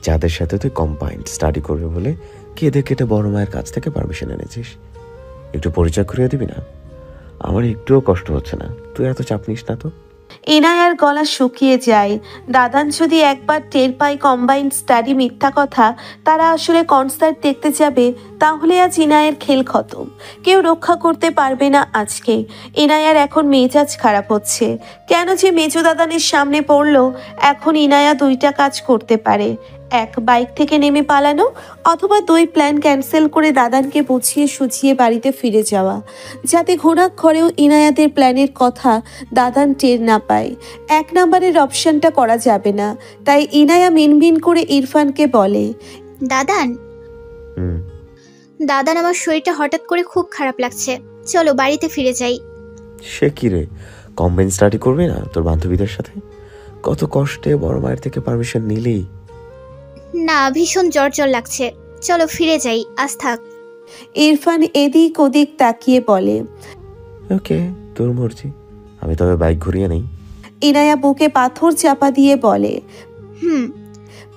যাদের সাথে তুই কম্বাইন্ড স্টাডি করবে বলে কেঁদে কেটে বড় মায়ের কাছ থেকে পারমিশন এনেছিস। একটু পরিচয় করিয়ে দিবি না? আমার একটুও কষ্ট হচ্ছে না, তুই এত চাপ নিস না তো।
ইনায়ার গলা শুকিয়ে যায়। দাদান যদি একবার টের পায় কম্বাইন্ড স্টাডি মিথ্যা কথা, তারা আসলে কনসার্ট দেখতে যাবে, তাহলে আজ ইনায়ের খেল খতম। কেউ রক্ষা করতে পারবে না আজকে। ইনায়ার এখন মেজাজ খারাপ হচ্ছে। কেন যে মেজো দাদানের সামনে পড়লো। এখন ইনায়া দুইটা কাজ করতে পারে, এক বাইক থেকে নেমে পালানো, অথবা দুই প্ল্যান ক্যান্সেল করে দাদানকে বুঝিয়ে সুঝিয়ে বাড়িতে ফিরে যাওয়া, যাতে ঘোরাঘরেও ইনায়াদের প্ল্যানের কথা দাদান টের না পায়। এক নম্বরের অপশনটা করা যাবে না। তাই ইনায়া মিনমিন করে ইরফানকে বলে,
দাদান দাদান আমার শরীরটা হঠাৎ করে খুব খারাপ লাগছে, চলো বাড়িতে ফিরে যাই।
সে কি রে, কম্বাইন স্টাডি করবি না তোর বান্ধবীদের সাথে? কত কষ্টে বড় মায়ের থেকে পারমিশন নিলি।
না, ভীষণ জ্বর জ্বর লাগছে, চলো ফিরে যাই, আজ থাক।
ইরফান এদিক ওদিক তাকিয়ে বলে,
ওকে তোর মর্জি, আমি তবে বাইক ঘুরিয়ে নেই।
ইনায়া বুকে পাথর চাপা দিয়ে বলে,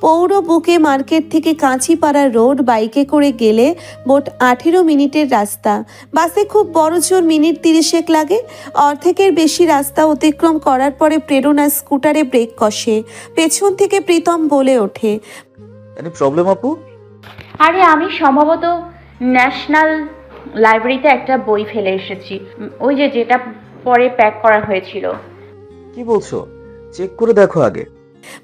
পৌর বুকে মার্কেট থেকে কাঁচিপাড়া রোড বাইকে করে গেলে মোট 18 মিনিটের রাস্তা। বাসে খুব বড় জোর মিনিট 30 লাগে। অর্ধেকের বেশি রাস্তা অতিক্রম করার পরে প্রেরণা স্কুটারে ব্রেক কষে। পেছন থেকে প্রীতম বলে ওঠে,
এনি প্রবলেম আপু?
আরে আমি সম্ভবত ন্যাশনাল লাইব্রেরিতে একটা বই ফেলে এসেছি, ওই যেটা পরে প্যাক করা হয়েছিল।
কি বলছো? চেক করে দেখো আগে।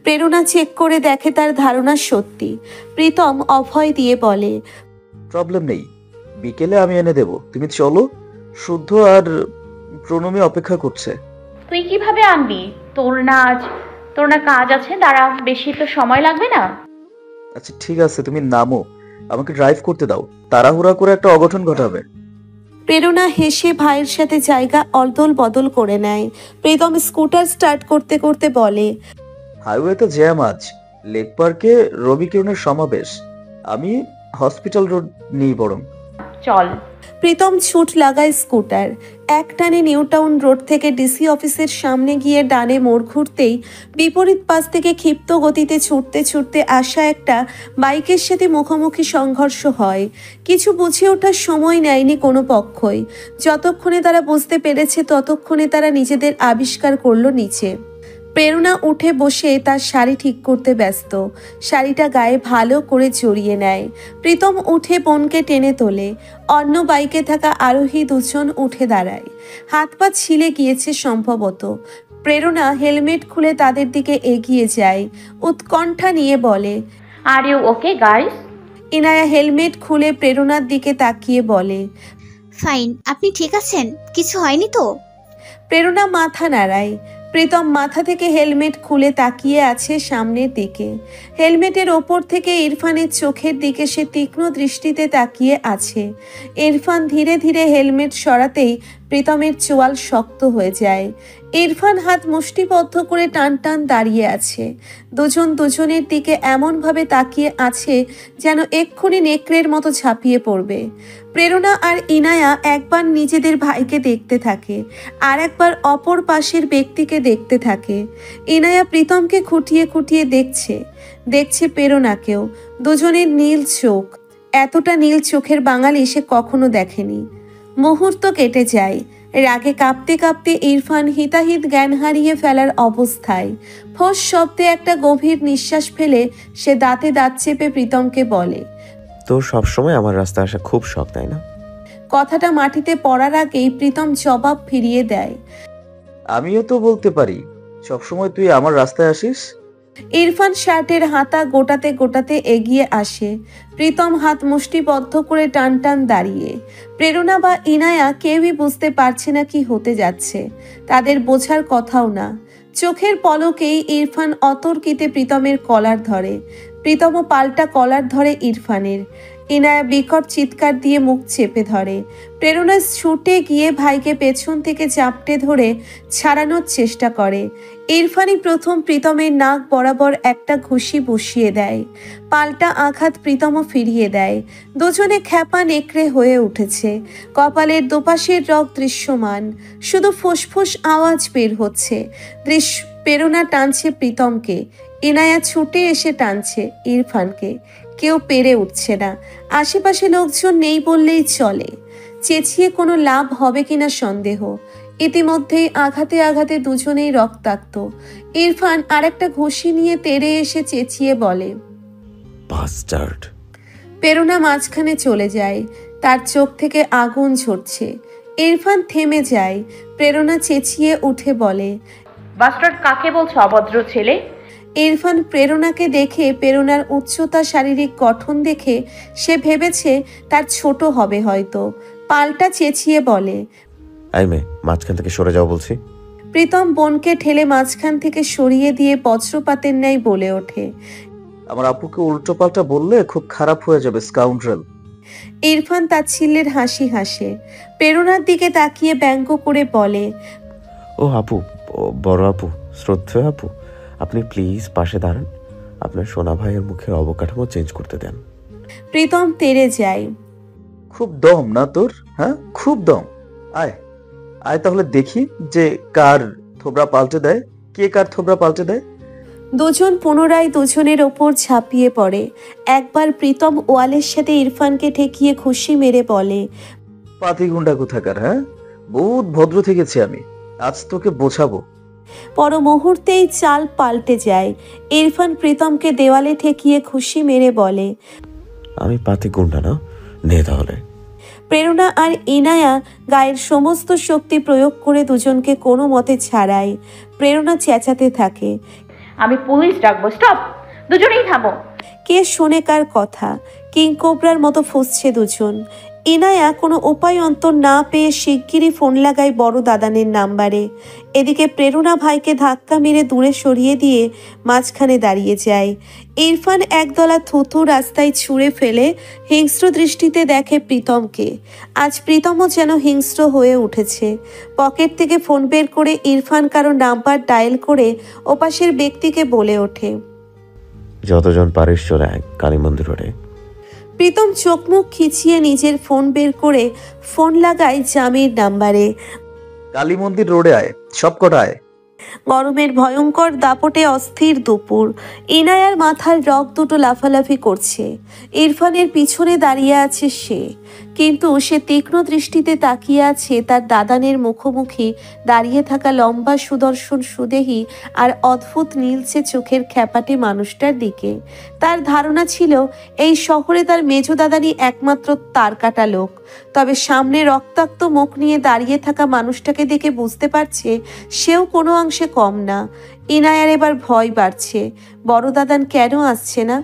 প্রেরণা চেক করে দেখে তার ধারণা সত্যি। প্রীতম অভয় দিয়ে বলে,
প্রবলেম নেই, বিকেলে আমি এনে দেব, তুমি চলো। শুদ্ধ আর প্রণমী অপেক্ষা করছে।
তুই কিভাবে আনবি? তোর না কাজ আছে, দাঁড়া, বেশি তো সময় লাগবে না।
আচ্ছা ঠিক আছে, তুমি নামো, আমাকে ড্রাইভ করতে দাও, তাড়াহুড়া করে একটা অঘটন ঘটাবে।
প্রেরণা হেসে ভাইয়ের সাথে জায়গা অদল বদল করে নেয়। প্রীতম স্কুটার স্টার্ট করতে করতে বলে,
হাইওয়েতে জ্যাম আজ, লেক পার্কে রবি কিরণের সমাবেশ, আমি হসপিটাল রোড নিই বরং।
চল।
প্রীতম ছুট লাগায় স্কুটার। এক টানে নিউ টাউন রোড থেকে ডিসি অফিসের সামনে গিয়ে ডানে মোড় ঘুরতেই বিপরীত পাশ থেকে ক্ষিপ্ত গতিতে ছুটতে ছুটতে আসা একটা বাইকের সাথে মুখোমুখি সংঘর্ষ হয়। কিছু বুঝে ওঠার সময় নেয়নি কোনো পক্ষই। যতক্ষণে তারা বুঝতে পেরেছে ততক্ষণে তারা নিজেদের আবিষ্কার করলো নিচে। প্রেরণা উঠে বসে তার শাড়ি ঠিক করতে ব্যস্ত। শাড়িটা গায়ে ভালো করে জড়িয়ে নেয়। প্রীতম উঠে বোনকে টেনে তোলে। অন্য বাইকে থাকা আরোহী দুজন উঠে দাঁড়ায়। হাত পা ছিলে গিয়েছে সম্ভবত। প্রেরণা হেলমেট খুলে তাদের দিকে এগিয়ে যায়। উৎকণ্ঠা নিয়ে বলে,
are you okay guys?
Inaya helmet খুলে প্রেরণার দিকে তাকিয়ে বলে,
ফাইন, আপনি ঠিক আছেন? কিছু হয়নি তো?
প্রেরণা মাথা নাড়ায়। প্রীতম মাথা থেকে হেলমেট খুলে তাকিয়ে আছে সামনের দিকে। হেলমেটের ওপর থেকে ইরফানের চোখের দিকে সে তীক্ষ্ণ দৃষ্টিতে তাকিয়ে আছে। ইরফান ধীরে ধীরে হেলমেট সরাতেই প্রীতমের চোয়াল শক্ত হয়ে যায়। ইরফান হাত মুষ্টিবদ্ধ করে টান টান দাঁড়িয়ে আছে। দুজন দুজনের দিকে এমনভাবে তাকিয়ে আছে যেন এক্ষুনি নেকড়ের মতো ঝাঁপিয়ে পড়বে। প্রেরণা আর ইনায়া একবার নিজেদের ভাইকে দেখতে থাকে, আর একবার অপর পাশের ব্যক্তিকে দেখতে থাকে। ইনায়া প্রীতমকে খুঁটিয়ে খুঁটিয়ে দেখছে প্রেরণাকেও। দুজনের নীল চোখ, এতটা নীল চোখের বাঙালি সে কখনো দেখেনি। মুহূর্ত কেটে যায়। রাগে কাঁপতে কাঁপতে ইরফান হিতাহিত জ্ঞান হারিয়ে ফেলার অবস্থায় ফোঁস শব্দে একটা গভীর নিঃশ্বাস ফেলে সে দাঁতে দাঁত চেপে প্রীতমকে বলে,
তোর সবসময় আমার রাস্তা আসা খুব শখ, তাই না?
কথাটা মাটিতে পড়ার আগেই প্রীতম জবাব ফিরিয়ে দেয়,
আমিও তো বলতে পারি সবসময় তুই আমার রাস্তায় আসিস।
ইরফান শার্টের হাতা গোটাতে গোটাতে এগিয়ে আসে। প্রীতম হাত মুষ্টিবদ্ধ করে টান টান দাঁড়িয়ে। প্রেরণা বা ইনায়া কেউই বুঝতে পারছে না কি হতে যাচ্ছে। তাদের বোঝার কথাও না। চোখের পলকেই ইরফান অতর্কিতে প্রীতমের কলার ধরে। প্রীতমও পাল্টা কলার ধরে ইরফানের। ইনায়া বিকট চিৎকার দিয়ে মুখ চেপে ধরে। প্রেরণা ছুটে গিয়ে ভাইকে পেছন থেকে চাপটে ধরে ছাড়ানোর চেষ্টা করে। ইরফানই প্রথম প্রীতমের নাক বরাবর একটা ঘুষি বসিয়ে দেয়। পাল্টা আঘাত প্রীতমও ফিরিয়ে দেয়। দুজনে খ্যাপা নেকড়ে হয়ে উঠেছে। কপালের দুপাশের রগ দৃশ্যমান, শুধু ফুসফুস আওয়াজ বের হচ্ছে। প্রেরণা টানছে প্রীতমকে, ইনায়া ছুটে এসে টানছে ইরফানকে। কেউ পেরে উঠছে না। আশেপাশে লোকজন নেই বললেই চলে। চেঁচিয়ে কোনো লাভ হবে কিনা সন্দেহ। ইতিমধ্যেই আঘাতে আঘাতে দুজনেই রক্তাক্ত। ইরফান আরেকটা ঘুষি নিয়ে তেড়ে এসে চেঁচিয়ে বলে,
বাস্টার্ড।
প্রেরণা মাঝখানে চলে যায়, তার চোখ থেকে আগুন ঝরছে। ইরফান থেমে যায়। প্রেরণা চেঁচিয়ে উঠে বলে,
বাস্টার্ড কাকে বলছো অভদ্র ছেলে?
ইরফান প্রেরণাকে দেখে, প্রেরণার উচ্চতা, শারীরিক গঠন দেখে সে ভেবেছে তার ছোট হবে হয়তো। পাল্টা চেঁচিয়ে বলে,
আই মে, মাঝখান থেকে সরে যাও বলছি।
প্রীতম বোনকে ঠেলে মাঝখান থেকে সরিয়ে দিয়ে বজ্রপাতের ন্যায় বলে ওঠে,
আমার আপুকে উল্টো পাল্টা বললে খুব খারাপ হয়ে যাবে, স্কাউন্ড্রেল।
ইরফান তাচ্ছিল্যের হাসি হাসে। প্রেরণার দিকে তাকিয়ে ব্যঙ্গ করে বলে,
ও আপু, ও বড় আপু, শ্রদ্ধেয় আপু, আপনি প্লিজ পাশে দাঁড়ান, আপনার সোনা ভাইয়ের মুখের অবকাঠামো চেঞ্জ করতে দেন।
প্রীতম তেড়ে যায়।
খুব দম না তোর? হ্যাঁ, খুব দম। আয় আয় তাহলে দেখি যে কার থোবরা পাল্টে দেয়, কে কার থোবরা পাল্টে দেয়।
দুজন পুনরায় দুজনের ওপর ঝাঁপিয়ে পড়ে। একবার প্রীতম ওয়ালের সাথে ইরফানকে ঠেকিয়ে খুশি মেরে বলে,
পাতি গুন্ডা কোথাকার, হ্যাঁ, বহুত ভদ্র থেকেছি আমি, আজ তোকে বোঝাবো।
পর মুহূর্তেই চাল পাল্টে যায়। ইরফান প্রীতমকে দেওয়ালে ঠেকিয়ে খুশি মেরে বলে,
আমি পাতি গুন্ডা না, নে তাহলে।
প্রেরণা আর ইনায়া গায়ের সমস্ত শক্তি প্রয়োগ করে দুজনকে কোনো মতে ছাড়ায়। প্রেরণা চেঁচাতে থাকে,
আমি পুলিশ ডাকবো, স্টপ, দুজনেই থামো।
কে শোনে কার কথা? কিংকোবরার মতো ফুঁসছে দুজন। ইনায়া কোনো উপায় অন্তর না পেয়ে শিগগিরই ফোন লাগায় বড় দাদানের নাম্বারে। এদিকে প্রেরণা ভাইকে ধাক্কা মেরে দূরে সরিয়ে দিয়ে মাঝখানে দাঁড়িয়ে যায়। ইরফান একদলা থুথু রাস্তায় ছুঁড়ে ফেলে হিংস্র দৃষ্টিতে দেখে প্রীতমকে। আজ প্রীতমও যেন হিংস্র হয়ে উঠেছে। পকেট থেকে ফোন বের করে ইরফান কারো নাম্বার ডায়াল করে ওপাশের ব্যক্তিকে বলে ওঠে,
যতজন পারিস চলে আয় কালী মন্দির রোডে।
প্রীতম চোখ মুখ খিচিয়ে নিজের ফোন বের করে ফোন লাগায় জামির নাম্বারে।
কালী মন্দির রোডে আয়, সব কটা আয়।
গরমের ভয়ঙ্কর দাপটে অস্থির দুপুর। ইনায়ার মাথার রক দুটো লাফালাফি করছে। ইরফানের পিছনে দাঁড়িয়ে আছে সে, কিন্তু সে তীক্ষ্ণ দৃষ্টিতে তাকিয়ে আছে তার দাদানের মুখোমুখি দাঁড়িয়ে থাকা লম্বা সুদর্শন সুদেহী আর অদ্ভুত নীলচে চোখের খ্যাপাটে মানুষটার দিকে। তার ধারণা ছিল এই শহরে তার মেজ দাদানি একমাত্র তার কাটা লোক। তবে সামনে রক্তাক্ত মুখ নিয়ে দাঁড়িয়ে থাকা মানুষটাকে দেখে বুঝতে পারছে সেও কোনো অংশে কম না। ইনায়ার এবার ভয় বাড়ছে, বড় দাদান কেন আসছে না?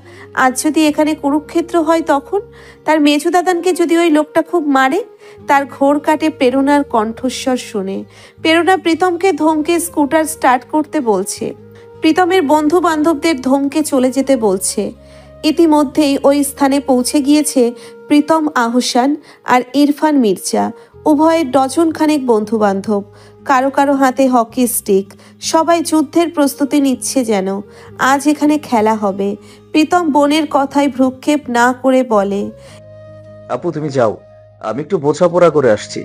আজ যদি এখানে কুরুক্ষেত্র হয় তখন? তার মেজো দাদানকে যদি ওই লোকটা খুব মারে? তার ঘোর কাটে প্রেরণার কণ্ঠস্বর শুনে। প্রেরণা প্রীতমকে ধমকে স্কুটার স্টার্ট করতে বলছে, প্রীতমের বন্ধু বান্ধবদের ধমকে চলে যেতে বলছে। ইতিমধ্যেই ওই স্থানে পৌঁছে গিয়েছে প্রীতম আহসান আর ইরফান মির্জা, উভয়ের ডজন খানেক বন্ধু বান্ধব। কারো কারো হাতে হকি স্টিক। সবাই যুদ্ধের প্রস্তুতি নিচ্ছে যেন। আজ এখানে খেলা হবে। প্রীতম বোনের কথায় ভ্রুক্ষেপ না করে বলে,
আপু তুমি যাও, আমি একটু বোঝাপড়া করে আসছি।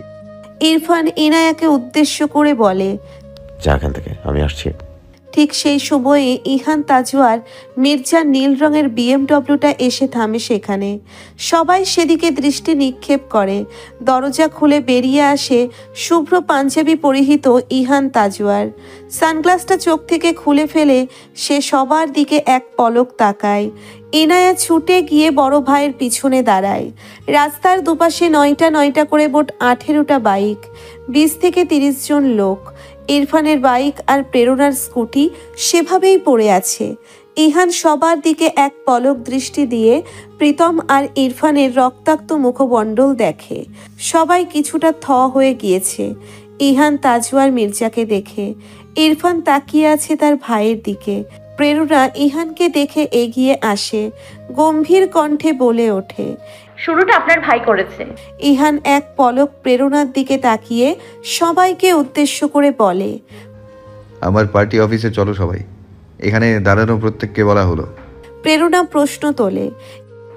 ইরফান ইনায়াকে উদ্দেশ্য করে বলে,
যা এখান থেকে, আমি আসছি।
ঠিক সেই সময়ে ইহান তাজওয়ার মির্জার নীল রঙের বিএমডব্লিউটা এসে থামে সেখানে। সবাই সেদিকে দৃষ্টি নিক্ষেপ করে। দরজা খুলে বেরিয়ে আসে শুভ্র পাঞ্জাবি পরিহিত ইহান তাজওয়ার। সানগ্লাসটা চোখ থেকে খুলে ফেলে সে সবার দিকে এক পলক তাকায়। ইনায়া ছুটে গিয়ে বড় ভাইয়ের পিছনে দাঁড়ায়। রাস্তার দুপাশে 9টা করে মোট 18টা বাইক, 20 থেকে 30 জন লোক। ইরফানের বাইক আর প্রেরণার স্কুটি সেভাবেই পড়ে আছে। ইহান সবার দিকে এক পলক দৃষ্টি দিয়ে প্রীতম আর ইরফানের রক্তাক্ত মুখমণ্ডল দেখে। সবাই কিছুটা থ হয়ে গিয়েছে ইহান তাজওয়ার মির্জাকে দেখে। ইরফান তাকিয়ে আছে তার ভাইয়ের দিকে। প্রেরণা ইহানকে দেখে এগিয়ে আসে, গম্ভীর কণ্ঠে বলে ওঠে,
শুরুটা আপনার ভাই করেছে।
ইহান এক পলক প্রেরণার দিকে তাকিয়ে সবাইকে উদ্দেশ্য করে বলে,
আমার পার্টি অফিসে চলো সবাই, এখানে দাঁড়ানো প্রত্যেককে বলা হলো।
প্রেরণা প্রশ্ন তোলে,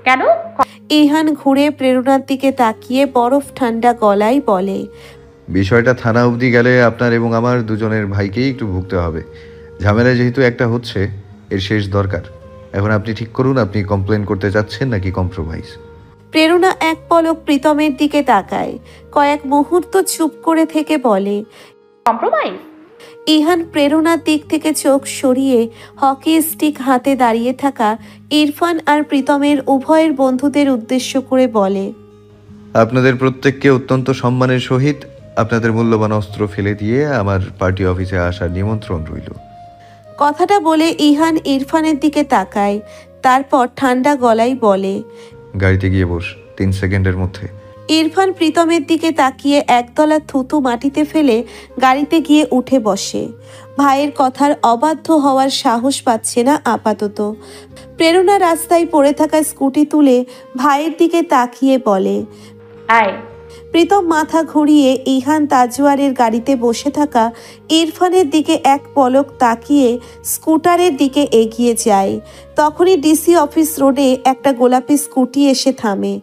কেন?
ইহান ঘুরে প্রেরণার দিকে তাকিয়ে বরফ ঠান্ডা গলায় বলে,
বিষয়টা থানা অবধি গেলে আপনার এবং আমার দুজনের ভাইকেই একটু ভুগতে হবে। ঝামেলা যেহেতু একটা হচ্ছে, এর শেষ দরকার। এখন আপনি ঠিক করুন, আপনি কমপ্লেন করতে চাচ্ছেন নাকি কম্প্রোমাইজ?
প্রেরণা এক পলক প্রীতমের দিকে তাকায়, কয়েক মুহূর্ত চুপ করে থেকে বলে,
কম্প্রোমাইজ?
ইহান প্রেরণার দিক থেকে চোখ সরিয়ে হকি স্টিক হাতে দাঁড়িয়ে থাকা ইরফান আর প্রীতমের উভয়ের বন্ধুদের উদ্দেশ্য করে বলে,
আপনাদের প্রত্যেককে অত্যন্ত সম্মানের সহিত আপনাদের মূল্যবান অস্ত্র ফেলে দিয়ে আমার পার্টি অফিসে আসার নিমন্ত্রণ রইল।
কথাটা বলে ইহান ইরফানের দিকে তাকায়, তারপর ঠান্ডা গলায় বলে,
গাড়িতে গিয়ে বস, 3 সেকেন্ডের মধ্যে।
ইরফান প্রীতমের দিকে তাকিয়ে একতলা থুতু মাটিতে ফেলে গাড়িতে গিয়ে উঠে বসে। ভাইয়ের কথার অবাধ্য হওয়ার সাহস পাচ্ছে না আপাতত। প্রেরণা রাস্তায় পড়ে থাকা স্কুটি তুলে ভাইয়ের দিকে তাকিয়ে বলে,
আয়।
প্রীতম মাথা ঘুরিয়ে ইহান তাজওয়ারের গাড়িতে বসে থাকা ইরফানের দিকে এক পলক তাকিয়ে স্কুটারের দিকে এগিয়ে যায়। তখনই ডিসি অফিস রোডে একটা গোলাপি স্কুটি এসে থামে।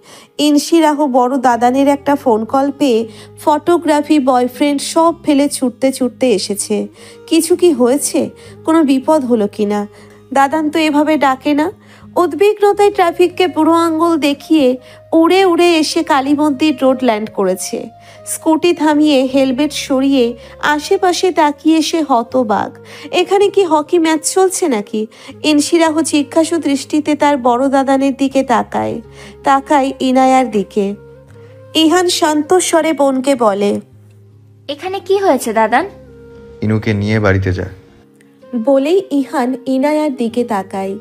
ইনশিরাহ বড় দাদানের একটা ফোন কল পেয়ে ফটোগ্রাফি বয়ফ্রেন্ড সব ফেলে ছুটতে ছুটতে এসেছে। কিছু কি হয়েছে? কোনো বিপদ হলো কিনা? দাদান তো এভাবে ডাকে না। উদ্বিগ্নতায় ট্রাফিককে বুড়ো আঙ্গুল দেখিয়ে উড়ে উড়ে এসে কালী মন্দির রোড ল্যান্ড করেছে। স্কুটি থামিয়ে হেলমেট সরিয়ে আশেপাশে তাকিয়ে সে হতবাক। এখানে কি হকি ম্যাচ চলছে নাকি? ইনশিরাহ জিজ্ঞাসু দৃষ্টিতে তার বড় দাদানের দিকে তাকায় ইনায়ার দিকে। ইহান শান্ত স্বরে বোনকে বলে,
এখানে কি হয়েছে দাদান?
ইনুকে নিয়ে বাড়িতে যা।
বলেই ইহান ইনায়ার দিকে তাকায়।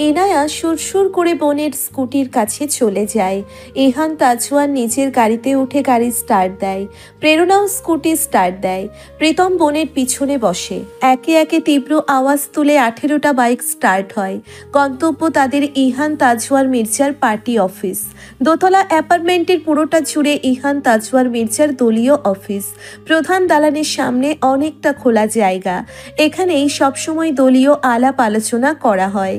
ইনায়া সুরসুর করে বোনের স্কুটির কাছে চলে যায়। ইহান তাজওয়ার নিজের গাড়িতে উঠে গাড়ি স্টার্ট দেয়। প্রেরণাও স্কুটি স্টার্ট দেয়। প্রীতম বোনের পিছনে বসে। একে একে তীব্র আওয়াজ তুলে 18টা বাইক স্টার্ট হয়। গন্তব্য তাদের ইহান তাজওয়ার মির্জার পার্টি অফিস। দোতলা অ্যাপার্টমেন্টের পুরোটা জুড়ে ইহান তাজওয়ার মির্জার দলীয় অফিস। প্রধান দালানের সামনে অনেকটা খোলা জায়গা। এখানেই সবসময় দলীয় আলাপ আলোচনা করা হয়।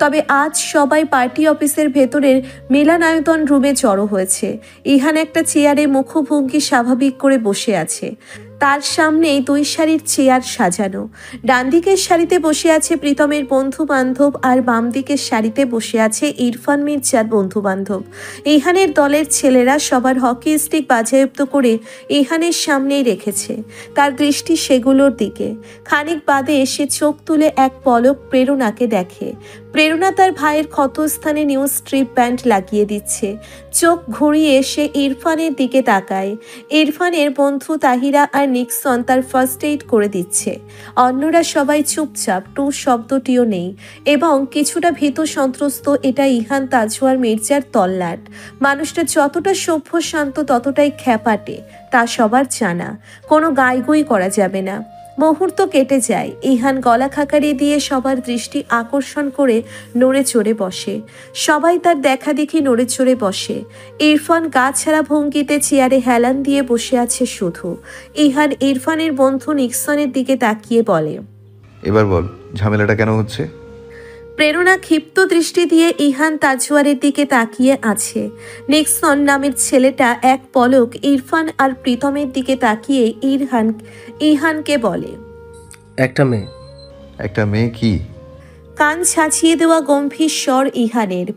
তবে আজ সবাই পার্টি অফিসের ভেতরের মিলনায়তন রুমে জড়ো হয়েছে। ইহান একটা চেয়ারে মুখভঙ্গি স্বাভাবিক করে বসে আছে। তার সামনেই 2 সারির চেয়ার সাজানো। ডান দিকের সারিতে বসে আছে প্রীতমের বন্ধু বান্ধব আর বাম দিকের সারিতে বসে আছে ইরফান মির্জার বন্ধু বান্ধব। ইহানের দলের ছেলেরা সবার হকি স্টিক বাজেয়াপ্ত করে ইহানের সামনেই রেখেছে। তার দৃষ্টি সেগুলোর দিকে। খানিক বাদে এসে চোখ তুলে এক পলক প্রেরণাকে দেখে। প্রেরণা তার ভাইয়ের ক্ষতস্থানে নিউ স্ট্রিপ ব্যান্ড লাগিয়ে দিচ্ছে। চোখ ঘুরিয়ে সে ইরফানের দিকে তাকায়। ইরফানের বন্ধু তাহিরা আর নিক্সন তার ফার্স্ট এইড করে দিচ্ছে। অন্যরা সবাই চুপচাপ, টু শব্দটিও নেই এবং কিছুটা ভীত সন্ত্রস্ত। এটা ইহান তাজওয়ার মির্জার তল্লাট। মানুষটা যতটা সভ্য শান্ত ততটাই খ্যাপাটে, তা সবার জানা। কোনো গাইগুই করা যাবে না। মুহূর্ত কেটে যায়। ইহান গলা খাকারি দিয়ে সবার দৃষ্টি আকর্ষণ করে নড়ে চড়ে বসে। সবাই তার দেখা দেখি নড়ে চড়ে বসে। ইরফান গা ছাড়া ভঙ্গিতে চেয়ারে হেলান দিয়ে বসে আছে শুধু। ইহান ইরফানের বন্ধু নিক্সনের দিকে তাকিয়ে বলে,
এবার বল, ঝামেলাটা কেন হচ্ছে?
প্রেরণা ক্ষিপ্ত দৃষ্টি দিয়ে ইহান তাজওয়ারের দিকে তাকিয়ে আছে। নিক্সন নামের ছেলেটা এক পলক ইরফান আর প্রীতমের দিকে তাকিয়ে ইহানকে বলে,
একটা মেয়ে।
একটা মেয়ে কি?
কান ছাছিয়ে দেওয়া গম্ভীর স্বর ইহানের।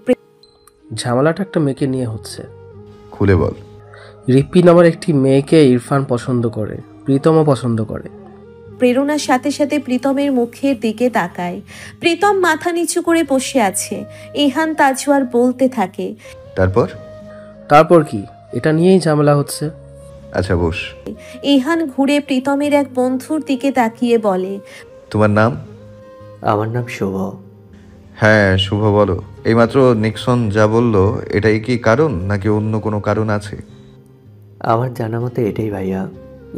ঝামেলাটা একটা মেয়েকে নিয়ে হচ্ছে।
খুলে বল।
রিপ্পি নামের একটি মেয়েকে ইরফান পছন্দ করে, প্রীতমও পছন্দ করে।
প্রেরণার সাথে সাথে প্রীতমের মুখের দিকে তাকায়। প্রীতম মাথা নিচু করে বসে আছে। ইহান তাজওয়ার বলতে থাকে,
তারপর কি? এটা নিয়েই ঝামেলা হচ্ছে।
আচ্ছা বস।
ইহান ঘুরে প্রীতমের এক বন্ধুর দিকে তাকিয়ে বলে,
তোমার নাম?
আমার নাম শুভ।
হ্যাঁ শুভ, বলো। এইমাত্র নিক্সন যা বললো, এটাই কি কারণ নাকি অন্য কোনো কারণ আছে?
আমার জানা মতে এটাই ভাইয়া।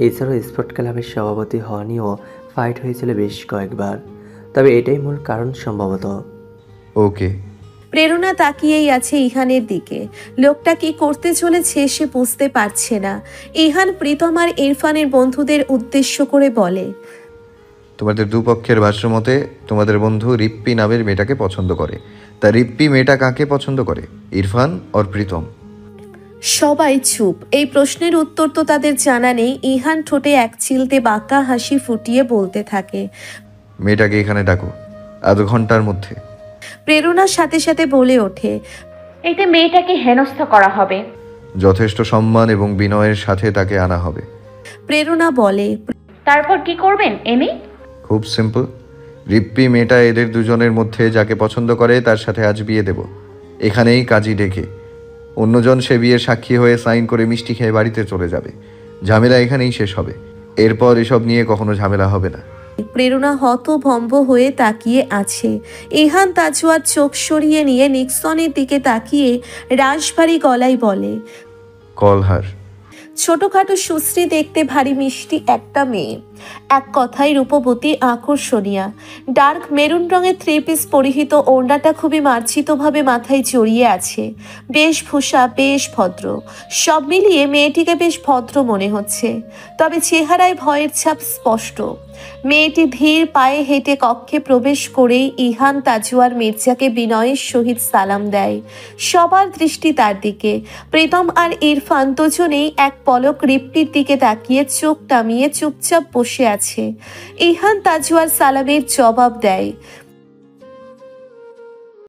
এছাড়াও স্পোর্ট ক্লাবের সভাপতি হওয়া নিয়েও ফাইট হয়েছিল বেশ কয়েকবার, তবে এটাই মূল কারণ সম্ভবত।
ওকে।
প্রেরণা তাকিয়েই আছে ইহানের দিকে। লোকটা কি করতে চলেছে সে বুঝতে পারছে না। ইহান প্রীতম আর ইরফানের বন্ধুদের উদ্দেশ্য করে বলে,
তোমাদের দুপক্ষের ভাষ্য মতে তোমাদের বন্ধু রিপ্পি নামের মেয়েটাকে পছন্দ করে। তা রিপ্পি মেয়েটা কাকে পছন্দ করে, ইরফান আর প্রীতম?
সবাই চুপ। এই প্রশ্নের উত্তর তো তাদের জানা নেই। ইহান ঠোঁটে এক চিলতে বাঁকা হাসি ফুটিয়ে বলতে থাকে,
মেয়েটাকে এখানে ডাকো, আধ ঘন্টার মধ্যে।
প্রেরণার সাথে সাথে বলে ওঠে,
এতে মেয়েটাকে হেনস্থা করা হবে।
যথেষ্ট সম্মান এবং বিনয়ের সাথে তাকে আনা হবে।
প্রেরণা বলে,
তারপর কি করবেন এনি?
খুব সিম্পল। রিপ্পি মেয়েটা এদের দুজনের মধ্যে যাকে পছন্দ করে তার সাথে আজ বিয়ে দেব, এখানেই কাজী ডেকে। অন্যজন সে বিয়ের সাক্ষী হয়ে সাইন করে মিষ্টি খেয়ে বাড়িতে চলে যাবে। ঝামেলা এখানেই শেষ হবে। এরপর এসব নিয়ে কখনো ঝামেলা হবে না।
প্রেরণা হতভম্ব হয়ে তাকিয়ে আছে। ইহান তাজওয়ার চোখ সরিয়ে নিয়ে নিক্সনের দিকে তাকিয়ে রাশভারী গলায় বলে,
কলহার।
ছোটখাটো সুশ্রী, দেখতে ভারী মিষ্টি একটা মেয়ে, এক কথায় রূপবতী, আকর্ষণীয়। ডার্ক মেরুন রঙের 3 পিস পরিহিত, ওড়নাটা খুবই মার্জিতভাবে মাথায় জড়িয়ে আছে। বেশভূষা বেশ ভদ্র। সব মিলিয়ে মেয়েটিকে বেশ ভদ্র মনে হচ্ছে, তবে চেহারায় ভয়ের ছাপ স্পষ্ট। মেয়েটি ধীর পায়ে হেঁটে কক্ষে প্রবেশ করেই ইহান তাজওয়ার মির্জাকে বিনয়ের সহিত সালাম দেয়। সবার দৃষ্টি তার দিকে। প্রীতম আর ইরফান দুজনেই এক পলক রিপ্পির দিকে তাকিয়ে চোখ নামিয়ে চুপচাপ বসে আছে। ইহান তাজওয়ার সালামের জবাব দেয়।